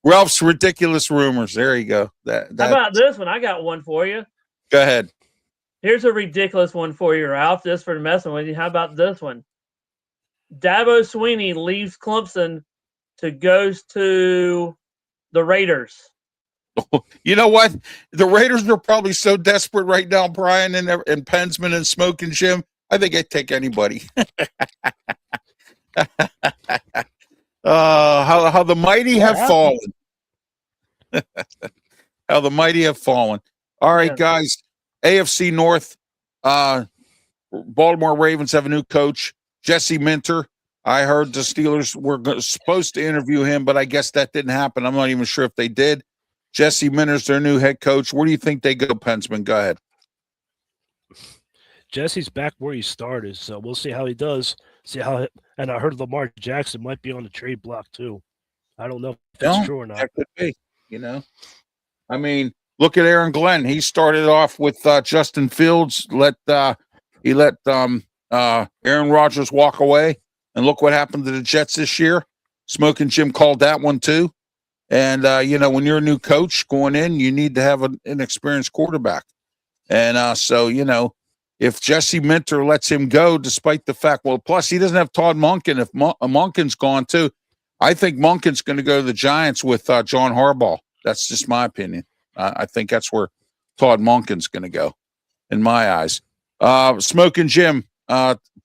Ralph's Ridiculous Rumors. There you go. How about this one? I got one for you. Go ahead. Here's a ridiculous one for you, Ralph, just for messing with you. How about this one? Dabo Swinney leaves Clemson to goes to the Raiders. You know what? The Raiders are probably so desperate right now, Brian and Pensman and Smoke and Jim. I think I'd take anybody. How the mighty have fallen. How the mighty have fallen. All right, guys. AFC North. Baltimore Ravens have a new coach, Jesse Minter. I heard the Steelers were supposed to interview him, but I guess that didn't happen. I'm not even sure if they did. Jesse Minter's their new head coach. Where do you think they go, Pensman? Go ahead. Jesse's back where he started, so we'll see how he does. And I heard Lamar Jackson might be on the trade block too. I don't know if that's true or not. That could be. I mean, look at Aaron Glenn. He started off with Justin Fields. He let Aaron Rodgers walk away, and look what happened to the Jets this year. Smoke and Jim called that one too. And, when you're a new coach going in, you need to have an experienced quarterback. And so, if Jesse Minter lets him go, despite the fact, plus he doesn't have Todd Monken. If Monken's gone too, I think Monken's going to go to the Giants with John Harbaugh. That's just my opinion. I think that's where Todd Monken's going to go, in my eyes. Smoke and Jim,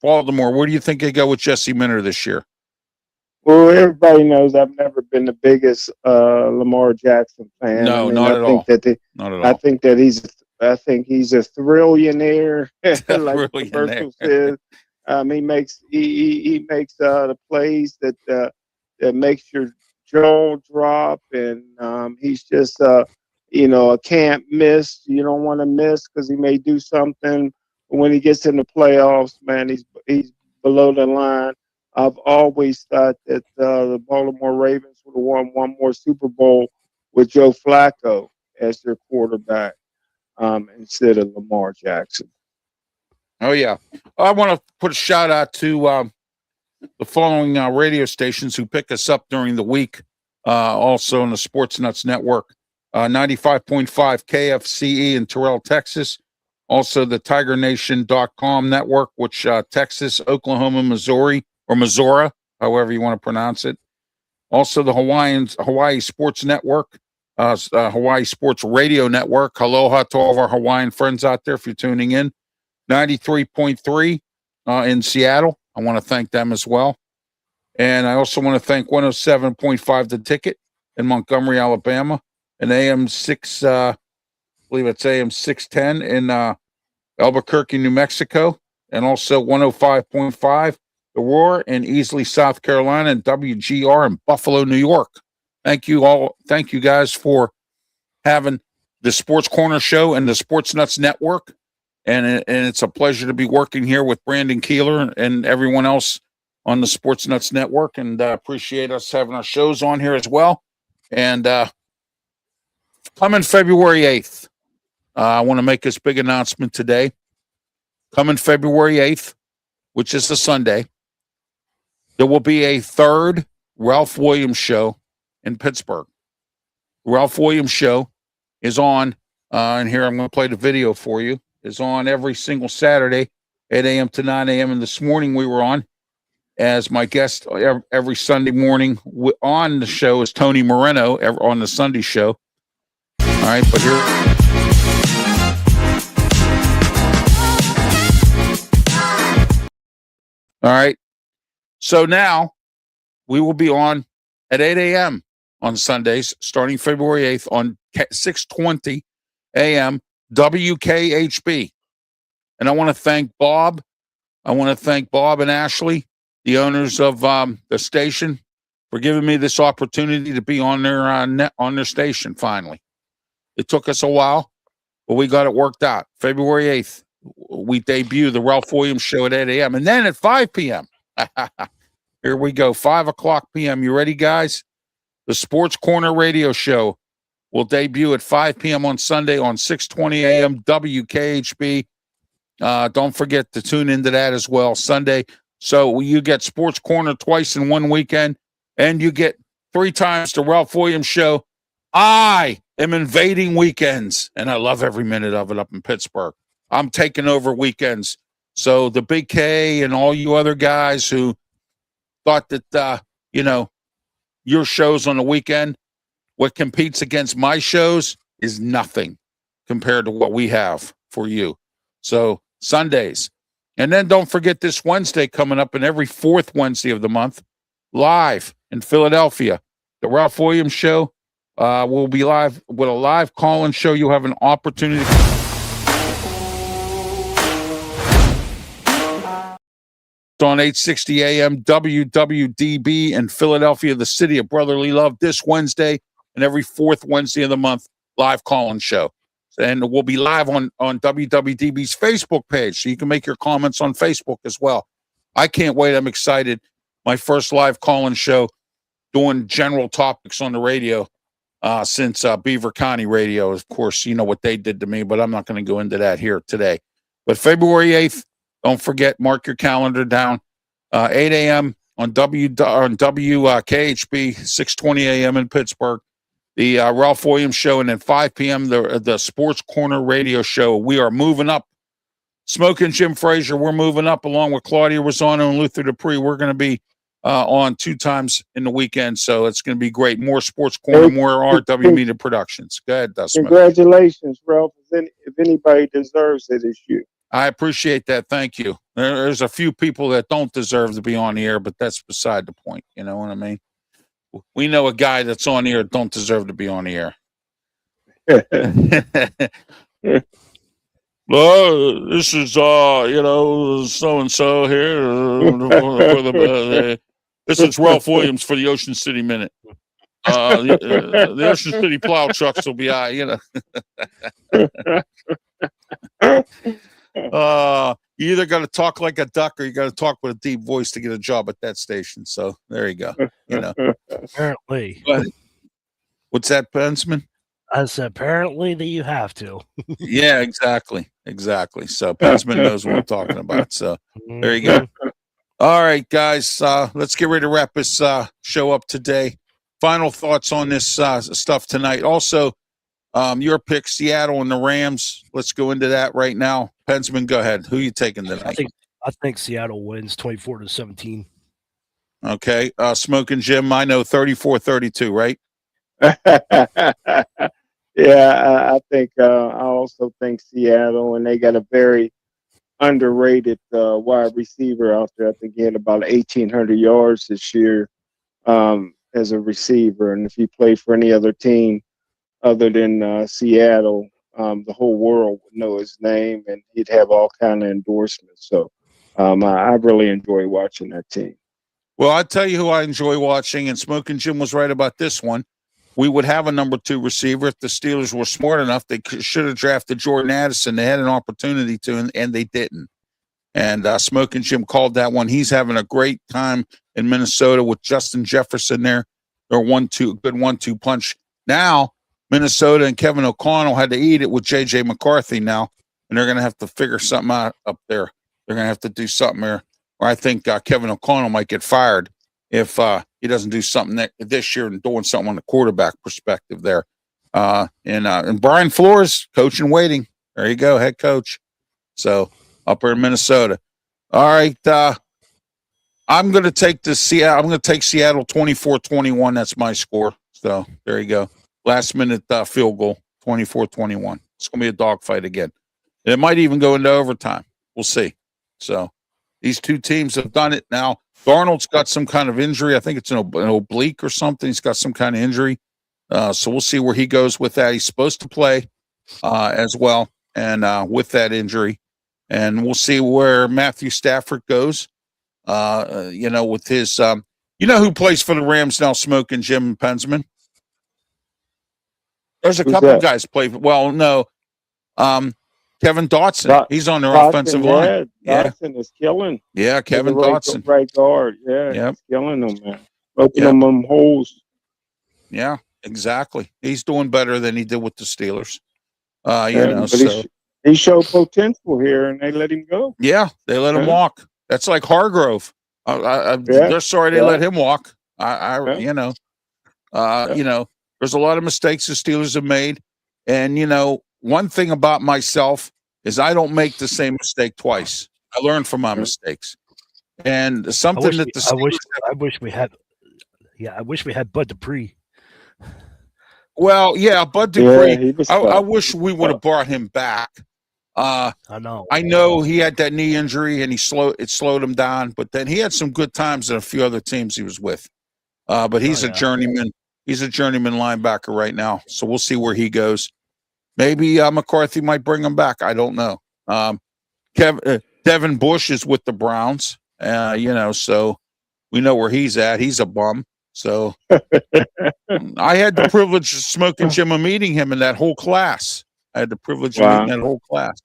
Baltimore, where do you think they go with Jesse Minter this year? Well, everybody knows I've never been the biggest Lamar Jackson fan. No, not at all. Not at all. I think he's a thrillionaire, like the commercial says. He makes the plays that makes your jaw drop, and he's just a can't miss. You don't want to miss because he may do something. But when he gets in the playoffs, man, he's below the line. I've always thought that the Baltimore Ravens would have won one more Super Bowl with Joe Flacco as their quarterback instead of Lamar Jackson. Oh, yeah. I want to put a shout out to the following radio stations who pick us up during the week, also on the Sports Nuts Network. 95.5 KFCE in Terrell, Texas. Also the TigerNation.com network, which Texas, Oklahoma, Missouri, or Missouri, however you want to pronounce it. Also the Hawaii Sports Network, Hawaii Sports Radio Network. Aloha to all of our Hawaiian friends out there if you're tuning in. 93.3 in Seattle. I want to thank them as well. And I also want to thank 107.5 The Ticket in Montgomery, Alabama, and AM 6, I believe it's AM 610 in Albuquerque, New Mexico, and also 105.5 The Roar in Easley, South Carolina, and WGR in Buffalo, New York. Thank you all. Thank you guys for having the Sports Corner Show and the Sports Nuts Network. And it's a pleasure to be working here with Brandon Keeler and everyone else on the Sports Nuts Network, and appreciate us having our shows on here as well. And coming February 8th, I want to make this big announcement today. coming February 8th, which is a Sunday, there will be a third Ralph Williams show in Pittsburgh. Ralph Williams show is on, and here I'm going to play the video for you, is on every single Saturday, 8 a.m. to 9 a.m. And this morning we were on as my guest every Sunday morning on the show is Tony Moreno on the Sunday show. All right, but here. All right. So now we will be on at 8 a.m. on Sundays, starting February 8th on 6:20 a.m. WKHB. And I want to thank Bob. I want to thank Bob and Ashley, the owners of the station, for giving me this opportunity to be on their station finally. It took us a while, but we got it worked out. February 8th, we debut the Ralph Williams show at 8 a.m. And then at 5 p.m., here we go, 5 o'clock p.m. You ready, guys? The Sports Corner radio show will debut at 5 p.m. on Sunday on 6:20 a.m. WKHB. Don't forget to tune into that as well, Sunday. So you get Sports Corner twice in one weekend, and you get 3 times the Ralph Williams show. I am invading weekends, and I love every minute of it up in Pittsburgh. I'm taking over weekends. So the Big K and all you other guys who thought that, your shows on the weekend, what competes against my shows is nothing compared to what we have for you. So Sundays. And then don't forget this Wednesday coming up, and every 4th Wednesday of the month, live in Philadelphia. The Ralph Williams show will be live with a live call-in show. You'll have an opportunity on 860 AM WWDB in Philadelphia, the city of brotherly love, this Wednesday and every 4th Wednesday of the month, live call-in show. And we'll be live on WWDB's Facebook page, so you can make your comments on Facebook as well. I can't wait. I'm excited. My first live call-in show doing general topics on the radio since Beaver County Radio. Of course, you know what they did to me, but I'm not going to go into that here today. But February 8th, don't forget, mark your calendar down, 8 a.m. on WKHB, 6:20 a.m. in Pittsburgh, the Ralph Williams show, and then 5 p.m. the Sports Corner radio show. We are moving up. Smoking Jim Frazier, we're moving up along with Claudia Rosano and Luther Dupree. We're going to be on 2 times in the weekend, so it's going to be great. More Sports Corner, more RW Media Productions. Go ahead, Dustin. Congratulations, Ralph. If anybody deserves it, it's you. I appreciate that. Thank you. There's a few people that don't deserve to be on the air, but that's beside the point. You know what I mean? We know a guy that's on the air don't deserve to be on the air. Well, this is so-and-so here. This is Ralph Williams for the Ocean City Minute. The Ocean City plow trucks will be you either got to talk like a duck or you got to talk with a deep voice to get a job at that station. So there you go. Apparently. What's that, Pensman? I said apparently that you have to. Yeah, exactly. So Pensman knows what I'm talking about. So there you go. All right, guys, let's get ready to wrap this show up today. Final thoughts on this stuff tonight. Also, your pick, Seattle and the Rams. Let's go into that right now. Pensman, go ahead. Who are you taking tonight? I think Seattle wins 24-17. Okay. Smoking Jim, I know 34-32, right? Yeah, I think I also think Seattle, and they got a very underrated wide receiver out there. I think he had about 1,800 yards this year as a receiver, and if he played for any other team other than Seattle, the whole world would know his name, and he'd have all kind of endorsements. So I really enjoy watching that team. Well, I'll tell you who I enjoy watching, and Smoking Jim was right about this one. We would have a number 2 receiver if the Steelers were smart enough. They should have drafted Jordan Addison. They had an opportunity to, and they didn't. And Smoking Jim called that one. He's having a great time in Minnesota with Justin Jefferson there. They're good 1-2 punch. Now, Minnesota and Kevin O'Connell had to eat it with J.J. McCarthy now. and they're going to have to figure something out up there. They're going to have to do something there, or I think Kevin O'Connell might get fired if he doesn't do something this year and doing something on the quarterback perspective there. And Brian Flores, coach in waiting. There you go, head coach. So up here in Minnesota. All right. I'm going to take Seattle. I'm going to take Seattle 24-21. That's my score. So there you go. Last minute field goal, 24-21. It's going to be a dogfight again. It might even go into overtime. We'll see. So these two teams have done it. Now, Darnold's got some kind of injury. I think it's an oblique or something. He's got some kind of injury. So we'll see where he goes with that. He's supposed to play as well, and with that injury. And we'll see where Matthew Stafford goes, with his who plays for the Rams now, Smoking Jim Pensman? There's a couple guys play. Well, no. Kevin Dotson. He's on their offensive line. Dotson is killing. Yeah, Kevin Dotson. Right guard. Yeah, he's killing them, man. Opening them holes. Yeah. Exactly. He's doing better than he did with the Steelers. He showed potential here, and they let him go. Yeah, they let him walk. That's like Hargrove. They're sorry they let him walk. There's a lot of mistakes the Steelers have made, and one thing about myself is I don't make the same mistake twice. I learn from my mistakes, and something I wish we had Bud Dupree. Well, yeah, Bud Dupree. I wish we would have brought him back. I know. I know he had that knee injury and it slowed him down, but then he had some good times in a few other teams he was with. But he's a journeyman. He's a journeyman linebacker right now. So we'll see where he goes. Maybe McCarthy might bring him back. I don't know. Devin Bush is with the Browns. So we know where he's at. He's a bum. So I had the privilege of Smoking Jim and meeting him in that whole class. I had the privilege of meeting that whole class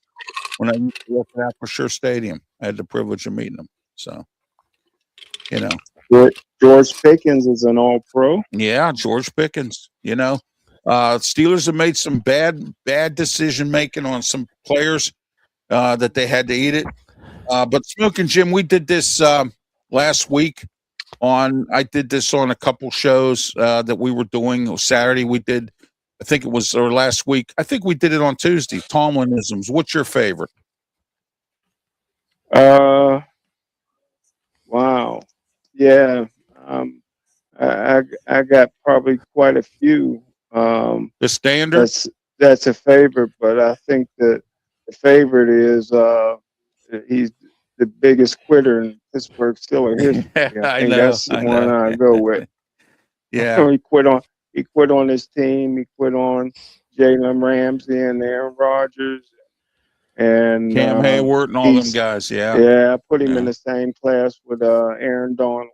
when I used to work at Acrisure Stadium. I had the privilege of meeting him. So, George Pickens is an all-pro. Yeah, George Pickens. Steelers have made some bad decision making on some players that they had to eat it. But Smoking Jim, we did this last week. I did this on a couple shows that we were doing. Saturday we did, I think it was, or last week. I think we did it on Tuesday. Tomlinisms. What's your favorite? Wow. Yeah. I got probably quite a few. The standard. That's a favorite, but I think that the favorite is he's the biggest quitter in Pittsburgh Steelers history. I think that's the one I go with. Yeah. He quit on his team. He quit on Jalen Ramsey and Aaron Rodgers and Cam Hayward and all them guys. Yeah. Yeah, I put him in the same class with Aaron Donald,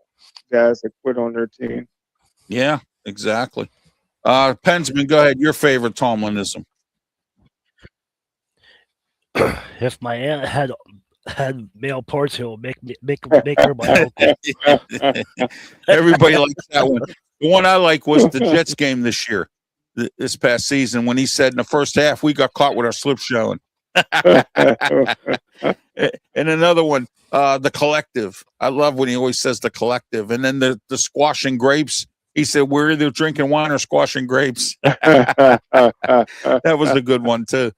guys that quit on their team. Yeah, exactly. Pensman, go ahead. Your favorite Tomlinism. If my aunt had male parts, he'll make her my uncle. Everybody likes that one. The one I like was the Jets game this year, this past season, when he said in the first half we got caught with our slip showing. And another one, the collective. I love when he always says the collective. And then the squashing grapes. He said we're either drinking wine or squashing grapes. That was a good one too.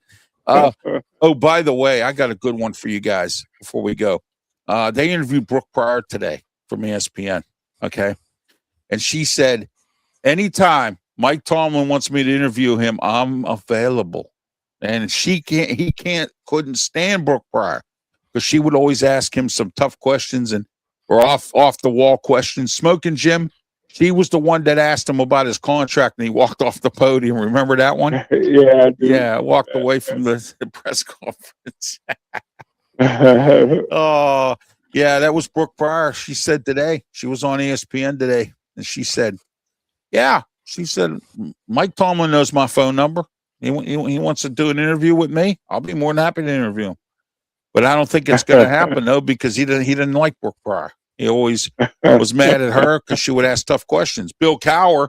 Oh, by the way, I got a good one for you guys before we go. They interviewed Brooke Pryor today from ESPN. Okay. And she said, anytime Mike Tomlin wants me to interview him, I'm available. And he couldn't stand Brooke Pryor because she would always ask him some tough questions or off the wall questions. Smoking Jim, she was the one that asked him about his contract and he walked off the podium. Remember that one? Yeah, I do. Yeah, walked away from the press conference. Oh, yeah, that was Brooke Pryor. She said today, she was on ESPN today, and she said, Mike Tomlin knows my phone number. He wants to do an interview with me. I'll be more than happy to interview him. But I don't think it's going to happen, though, because he didn't like Brooke Pryor. He always was mad at her because she would ask tough questions. Bill Cowher,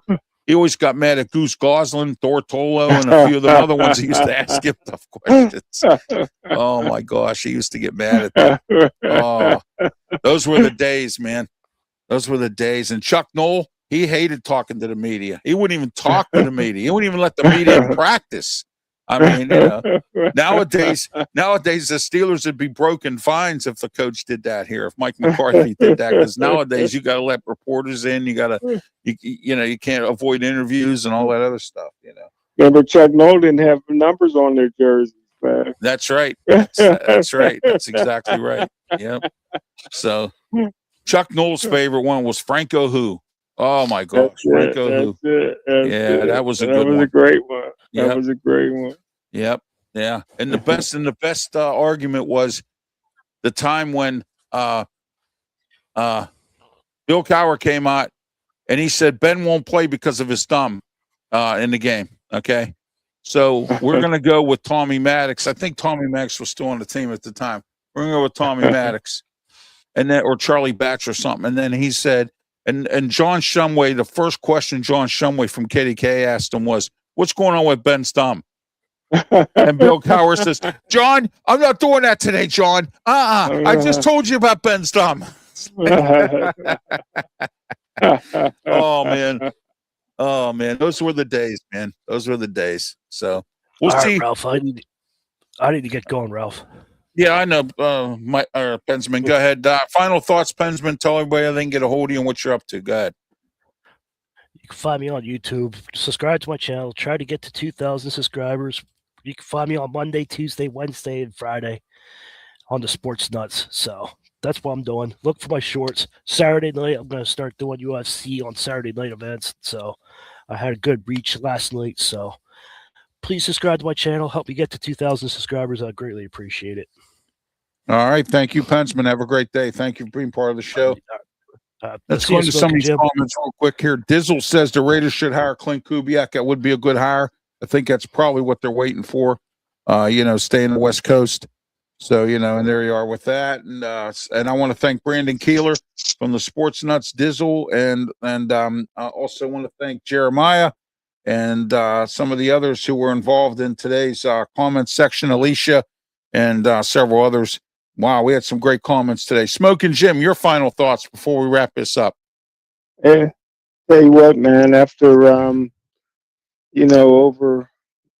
He always got mad at Goose Goslin, Tortolo, and a few of the other ones. He used to ask him tough questions. Oh my gosh, he used to get mad at them. Oh, those were the days, man. Those were the days. And Chuck Noll, he hated talking to the media. He wouldn't even talk to the media. He wouldn't even let the media in practice. I mean, nowadays the Steelers would be broken fines if the coach did that here. If Mike McCarthy did that, because nowadays you got to let reporters in. You got to, you can't avoid interviews and all that other stuff. Yeah, but Chuck Noll didn't have numbers on their jerseys, man. That's right. That's right. That's exactly right. Yep. So Chuck Noll's favorite one was Franco Who. Oh my gosh, Franco Who. That was a good one. That was a great one. Yep. That was a great one. Yep. Yeah. And the best argument was the time when Bill Cowher came out and he said Ben won't play because of his thumb in the game. Okay. So we're gonna go with Tommy Maddox. I think Tommy Maddox was still on the team at the time. We're gonna go with Tommy Maddox. And then or Charlie Batch or something. And then he said, and John Shumway, the first question John Shumway from KDK asked him was, "What's going on with Ben's thumb?" And Bill Cowher says, "John, I'm not doing that today, John. I just told you about Ben's thumb." Oh man, those were the days, man. Those were the days. So we'll see. Right, Ralph, I need to get going, Ralph. Yeah, I know. Pensman, go ahead. Final thoughts, Pensman. Tell everybody how they can get a hold of you and what you're up to. Go ahead. You can find me on YouTube. Subscribe to my channel. Try to get to 2,000 subscribers. You can find me on Monday, Tuesday, Wednesday, and Friday on the Sports Nuts. So that's what I'm doing. Look for my shorts. Saturday night, I'm going to start doing UFC on Saturday night events. So I had a good reach last night. So please subscribe to my channel. Help me get to 2,000 subscribers. I'd greatly appreciate it. All right. Thank you, Pensman. Have a great day. Thank you for being part of the show. Let's go into some of these comments real quick here. Dizzle says the Raiders should hire Clint Kubiak. That would be a good hire. I think that's probably what they're waiting for. Stay in the West Coast. So, and there you are with that. And I want to thank Brandon Keeler from the Sports Nuts, Dizzle, and I also want to thank Jeremiah and some of the others who were involved in today's comment section, Alicia and several others. Wow, we had some great comments today. Smoking Jim, your final thoughts before we wrap this up. Tell you what, man, after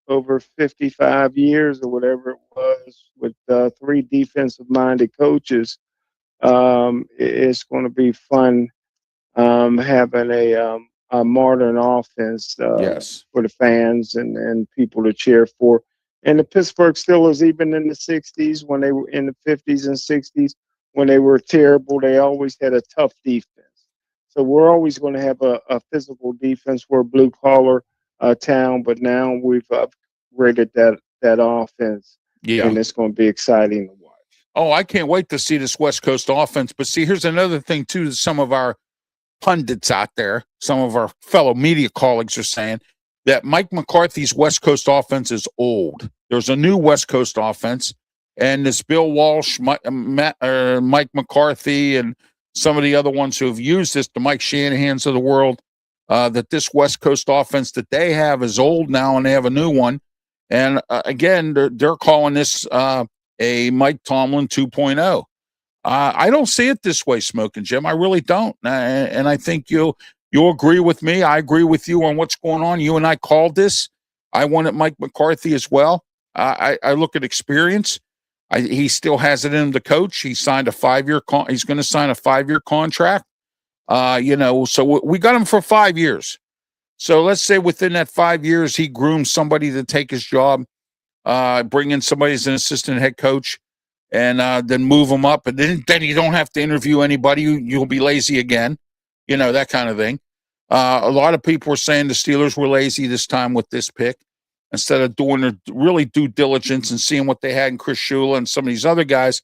over 55 years or whatever it was with 3 defensive-minded coaches, it's going to be fun having a modern offense for the fans and people to cheer for. And the Pittsburgh Steelers, even in the 60s, when they were in the 50s and 60s, when they were terrible, they always had a tough defense. So we're always going to have a physical defense. We're a blue-collar town, but now we've upgraded that offense, and it's going to be exciting to watch. Oh, I can't wait to see this West Coast offense. But see, here's another thing, too, some of our pundits out there, some of our fellow media colleagues are saying, that Mike McCarthy's West Coast offense is old. There's a new West Coast offense, and this Bill Walsh, Mike McCarthy, and some of the other ones who have used this, the Mike Shanahans of the world, that this West Coast offense that they have is old now, and they have a new one. And again, they're calling this a Mike Tomlin 2.0. I don't see it this way, Smoking Jim. I really don't, and I think you'll agree with me. I agree with you on what's going on. You and I called this. I wanted Mike McCarthy as well. I look at experience. He still has it in him to coach. He signed a 5-year. He's going to sign a 5-year contract. So we got him for 5 years. So let's say within that 5 years, he grooms somebody to take his job, bring in somebody as an assistant head coach, and then move him up. And then you don't have to interview anybody. You'll be lazy again. That kind of thing. A lot of people were saying the Steelers were lazy this time with this pick instead of doing their really due diligence and seeing what they had in Chris Shula and some of these other guys.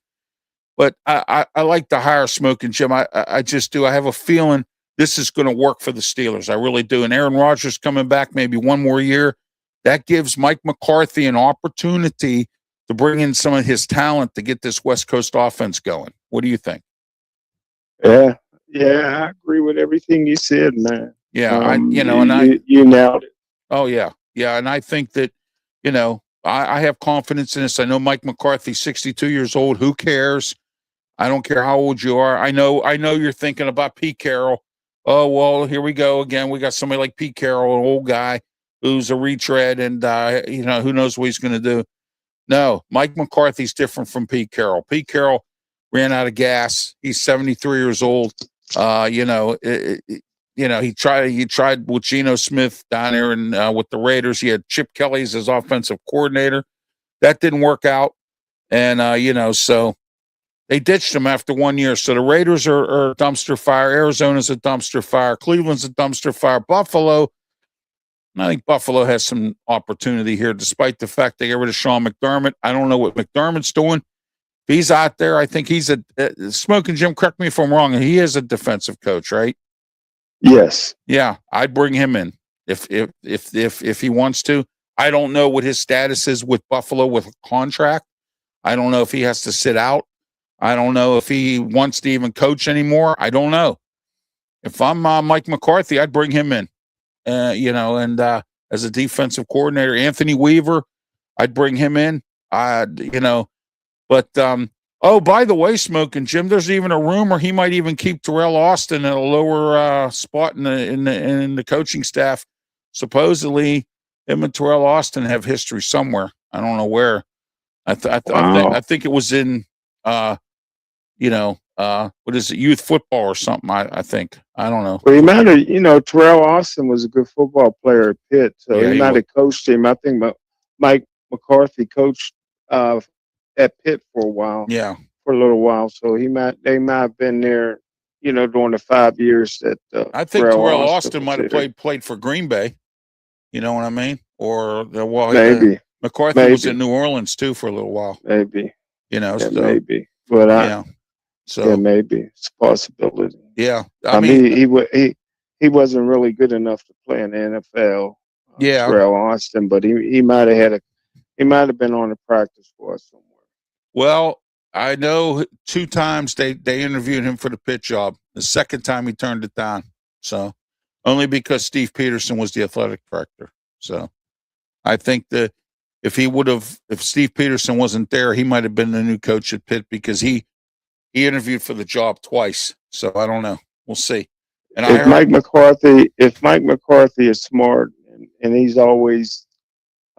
But I like to hire Smoking Jim. I just do. I have a feeling this is going to work for the Steelers. I really do. And Aaron Rodgers coming back maybe one more year, that gives Mike McCarthy an opportunity to bring in some of his talent to get this West Coast offense going. What do you think? Yeah, I agree with everything you said, man. Yeah, you nailed it. Oh yeah, yeah, and I think that I have confidence in this. I know Mike McCarthy, 62 years old. Who cares? I don't care how old you are. I know you're thinking about Pete Carroll. Oh well, here we go again. We got somebody like Pete Carroll, an old guy who's a retread, and who knows what he's going to do. No, Mike McCarthy's different from Pete Carroll. Pete Carroll ran out of gas. He's 73 years old. He tried with Geno Smith down there and with the Raiders. He had Chip Kelly as his offensive coordinator. That didn't work out. And, so they ditched him after 1 year. So the Raiders are a dumpster fire. Arizona's a dumpster fire. Cleveland's a dumpster fire. Buffalo, I think Buffalo has some opportunity here, despite the fact they get rid of Sean McDermott. I don't know what McDermott's doing. If he's out there, I think he's Smoking Jim, correct me if I'm wrong. He is a defensive coach, right? Yes. Yeah, I'd bring him in if he wants to. I don't know what his status is with Buffalo with a contract. I don't know if he has to sit out. I don't know if he wants to even coach anymore. I don't know. If I'm Mike McCarthy, I'd bring him in. As a defensive coordinator, Anthony Weaver, I'd bring him in. But by the way, Smoking Jim, there's even a rumor he might even keep Terrell Austin at a lower spot in the coaching staff. Supposedly, him and Terrell Austin have history somewhere. I don't know where. I think it was in what is it, youth football or something. I think. I don't know. Well, he might have. Terrell Austin was a good football player at Pitt, so he might have coached him. I think Mike McCarthy coached at Pitt for a while. Yeah, for a little while. So they might have been there, during the 5 years that I think Terrell Austin might have played for Green Bay. You know what I mean? Or maybe McCarthy was in New Orleans too for a little while. Maybe. Maybe. But maybe it's a possibility. Yeah, I mean he wasn't really good enough to play in the NFL. Terrell Austin, but he might have been on the practice squad somewhere. Well, I know 2 times they interviewed him for the Pitt job. The second time he turned it down. So only because Steve Peterson was the athletic director. So I think that if Steve Peterson wasn't there, he might have been the new coach at Pitt because he interviewed for the job twice. So I don't know. We'll see. And if Mike McCarthy is smart and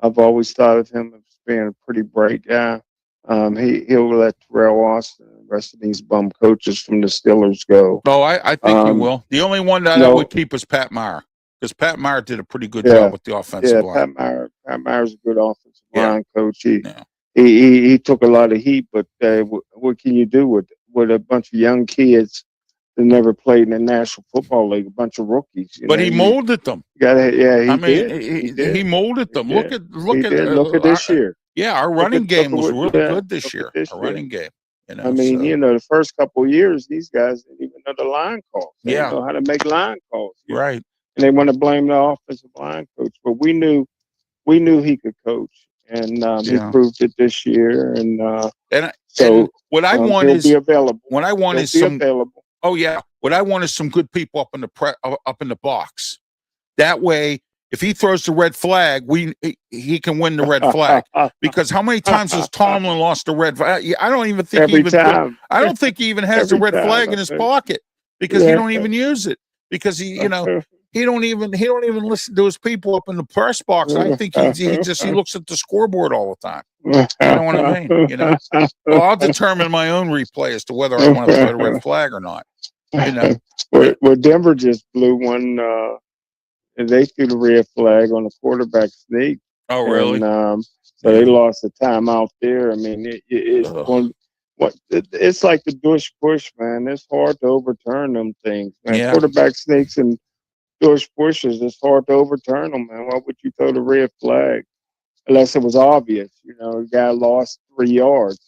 I've always thought of him as being a pretty bright guy. He'll let Terrell Austin and the rest of these bum coaches from the Steelers go. Oh, I think he will. The only one that I would keep is Pat Meyer, because Pat Meyer did a pretty good job with the offensive line. Pat Meyer's a good offensive line coach. He took a lot of heat, but what can you do with a bunch of young kids that never played in the National Football League, a bunch of rookies? But he molded them. He He molded them. Look at this year. Yeah, our running game was really good this year. Our running game. The first couple of years, these guys didn't even know the line calls. They didn't know how to make line calls. Right. And they want to blame the offensive line coach, but we knew he could coach, and he proved it this year. And what I want is available. What I want is some available. Oh yeah, what I want is some good people up in the box. That way, if he throws the red flag, he can win the red flag. Because how many times has Tomlin lost the red flag? I don't even think I don't think he even has the red flag in his pocket because he don't even use it because he don't even listen to his people up in the press box. I think he looks at the scoreboard all the time. You know what I mean? Well, I'll determine my own replay as to whether I want to throw the red flag or not. Well, Denver just blew one. And they threw the red flag on the quarterback sneak. Oh, really? And, so they lost a timeout there. I mean, it's like the push, man. It's hard to overturn them things, man. Yeah. Quarterback sneaks and pushes, it's hard to overturn them, man. Why would you throw the red flag unless it was obvious? The guy lost 3 yards.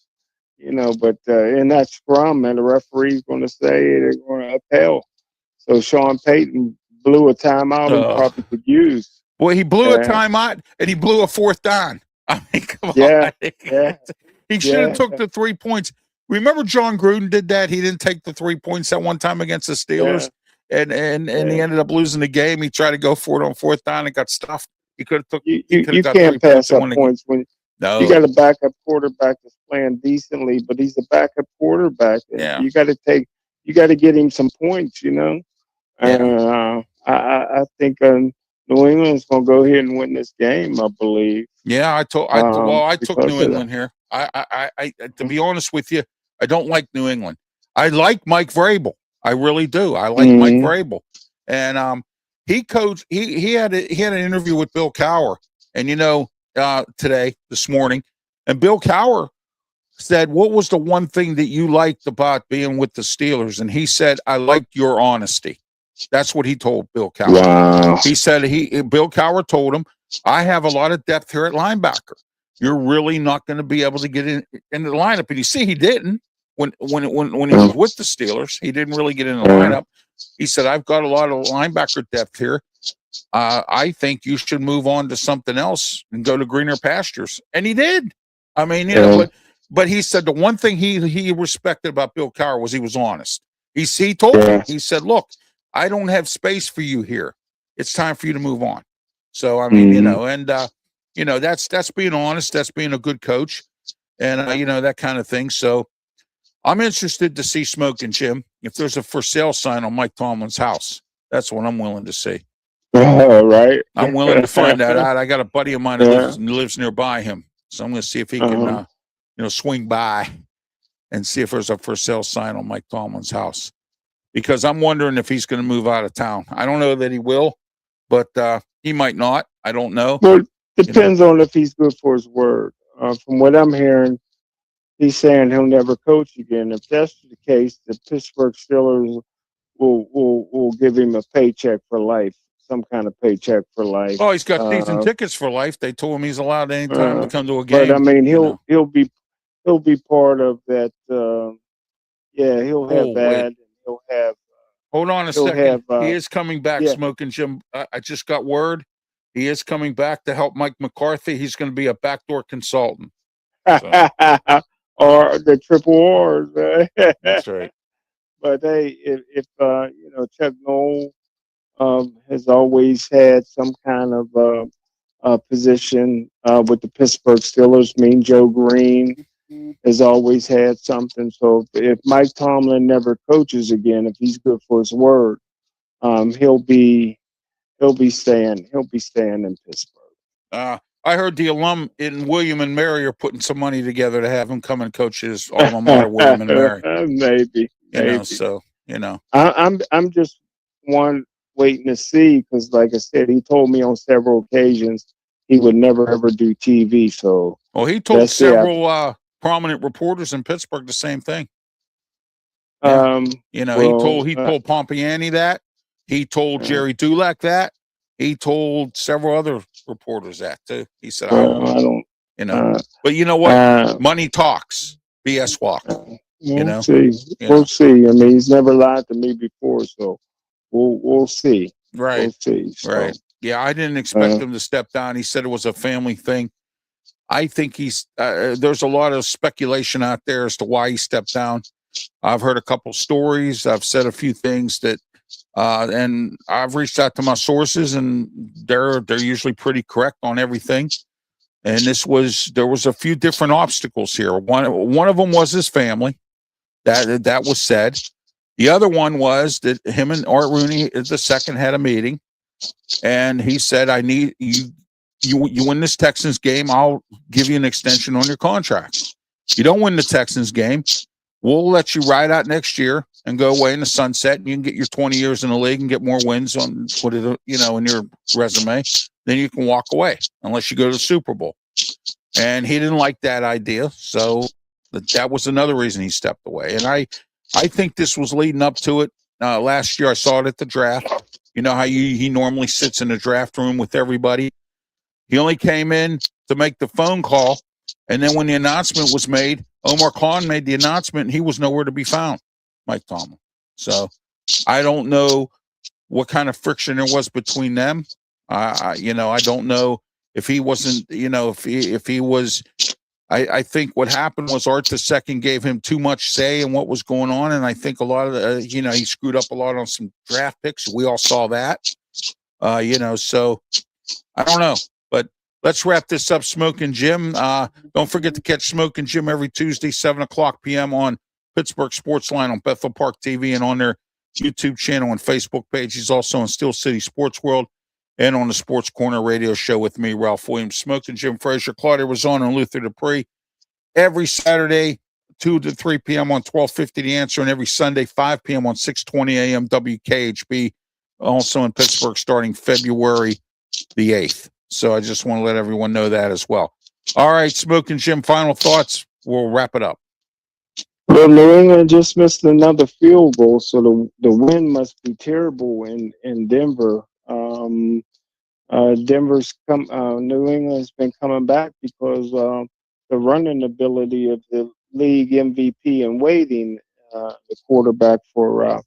But in that scrum, man, the referee's going to say they're going to upheld. So Sean Payton blew a timeout and probably could use. Well, he blew a timeout and he blew a 4th down. I mean, come on. He should have took the 3 points. Remember John Gruden did that? He didn't take the 3 points that one time against the Steelers. and he ended up losing the game. He tried to go for it on 4th down and got stuffed. He could have took. You can't pass up points when no. You got a backup quarterback that's playing decently, but he's a backup quarterback. Yeah. You got to get him some points. Yeah. I think New England's going to go ahead and win this game, I believe. Yeah, I took New England here. I to be honest with you, I don't like New England. I like Mike Vrabel. I really do. I like Mike Vrabel, and he coached. He had an interview with Bill Cowher, and this morning, and Bill Cowher said, "What was the one thing that you liked about being with the Steelers?" And he said, "I liked your honesty." That's what he told Bill Cowher. Wow. He said Bill Cowher told him, "I have a lot of depth here at linebacker. You're really not going to be able to get in the lineup." And you see, he didn't when he was with the Steelers. He didn't really get in the lineup. He said, "I've got a lot of linebacker depth here. I think you should move on to something else and go to greener pastures." And he did. I mean, but he said the one thing he respected about Bill Cowher was he was honest. He told him, he said, "Look, I don't have space for you here. It's time for you to move on." So, I mean, that's being honest. That's being a good coach and, that kind of thing. So I'm interested to see Smoke and Jim. If there's a for sale sign on Mike Tomlin's house, that's what I'm willing to see. Right. I'm willing to find that out. I got a buddy of mine that lives nearby him. So I'm going to see if he can, swing by and see if there's a for sale sign on Mike Tomlin's house. Because I'm wondering if he's going to move out of town. I don't know that he will, but he might not. I don't know. Well, it depends on if he's good for his word. From what I'm hearing, he's saying he'll never coach again. If that's the case, the Pittsburgh Steelers will give him a paycheck for life, some kind of paycheck for life. Oh, he's got season tickets for life. They told him he's allowed anytime to come to a game. But I mean, he'll be part of that. He'll have that. He'll have. Hold on a second. He is coming back, Smoking Jim. I just got word. He is coming back to help Mike McCarthy. He's going to be a backdoor consultant. So. Or the triple R's. That's right. But hey, if Chuck Noll has always had some kind of position with the Pittsburgh Steelers. Mean Joe Green has always had something. So if Mike Tomlin never coaches again, if he's good for his word, he'll be staying in Pittsburgh. I heard the alum in William and Mary are putting some money together to have him come and coach his alma mater, William and Mary. Maybe. I'm just waiting to see, because like I said, he told me on several occasions he would never ever do TV. So he told several prominent reporters in Pittsburgh the same thing. He told Pompiani that. He told Jerry Dulac that. He told several other reporters that too. He said, "I don't." But you know what? Money talks. BS walk. We'll see. We'll see. I mean, he's never lied to me before, so we'll see. Right. We'll see. So, right. Yeah, I didn't expect him to step down. He said it was a family thing. I think there's a lot of speculation out there as to why he stepped down. I've heard a couple stories. I've said a few things that, and I've reached out to my sources, and they're usually pretty correct on everything. And there was a few different obstacles here. One of them was his family. That was said. The other one was that him and Art Rooney II had a meeting, and he said, "I need you. You win this Texans game, I'll give you an extension on your contract. You don't win the Texans game, we'll let you ride out next year and go away in the sunset, and you can get your 20 years in the league and get more wins put it in your resume. Then you can walk away unless you go to the Super Bowl." And he didn't like that idea, so that was another reason he stepped away. And I think this was leading up to it. Last year I saw it at the draft. You know how he normally sits in the draft room with everybody. He only came in to make the phone call, and then when the announcement was made, Omar Khan made the announcement, and he was nowhere to be found, Mike Tomlin. So I don't know what kind of friction there was between them. I don't know if he wasn't, if he was I think what happened was Art II gave him too much say in what was going on, and I think a lot of he screwed up a lot on some draft picks. We all saw that, So I don't know, but let's wrap this up. Smoking Jim. Don't forget to catch Smoking Jim every Tuesday, 7:00 p.m. on Pittsburgh Sports Line on Bethel Park TV and on their YouTube channel and Facebook page. He's also on Steel City Sports World and on the Sports Corner radio show with me, Ralph Williams. Smoking Jim Frazier, Claudia Razon, and Luther Dupree every Saturday, 2 to 3 p.m. on 1250 The Answer, and every Sunday, 5 p.m. on 620 a.m. WKHB, also in Pittsburgh starting February the 8th. So I just want to let everyone know that as well. All right, Smoking Jim, final thoughts. We'll wrap it up. Well, New England just missed another field goal, so the wind must be terrible in Denver. New England's been coming back because the running ability of the league MVP in waiting, the quarterback for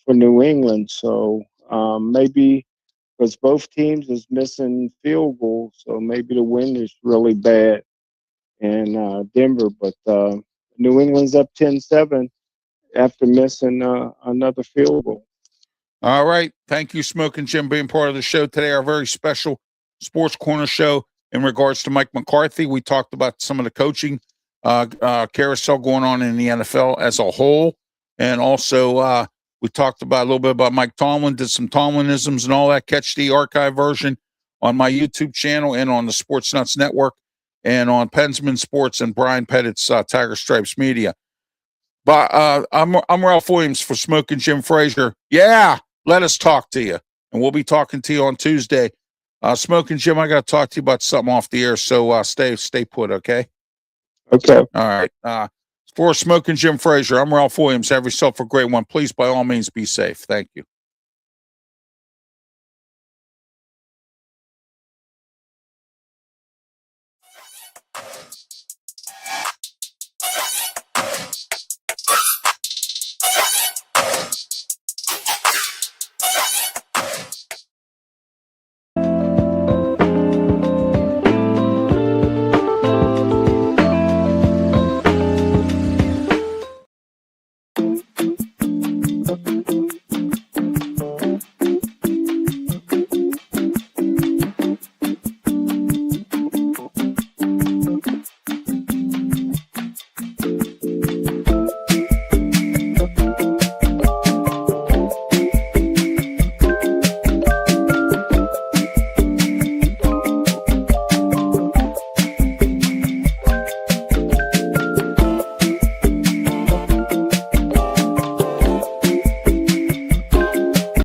New England. So maybe because both teams is missing field goals, so maybe the wind is really bad in Denver, but. New England's up 10-7 after missing another field goal. All right. Thank you, Smoking Jim, being part of the show today. Our very special Sports Corner show in regards to Mike McCarthy. We talked about some of the coaching carousel going on in the NFL as a whole. And also we talked about a little bit about Mike Tomlin, did some Tomlinisms and all that. Catch the archive version on my YouTube channel and on the Sports Nuts Network, and on Pensman Sports and Brian Pettit's Tiger Stripes Media. But I'm Ralph Williams for Smoking Jim Frazier. Yeah, let us talk to you. And we'll be talking to you on Tuesday. Smoking Jim, I got to talk to you about something off the air, so stay put, okay? Okay. All right. For Smoking Jim Frazier, I'm Ralph Williams. Have yourself a great one. Please, by all means, be safe. Thank you.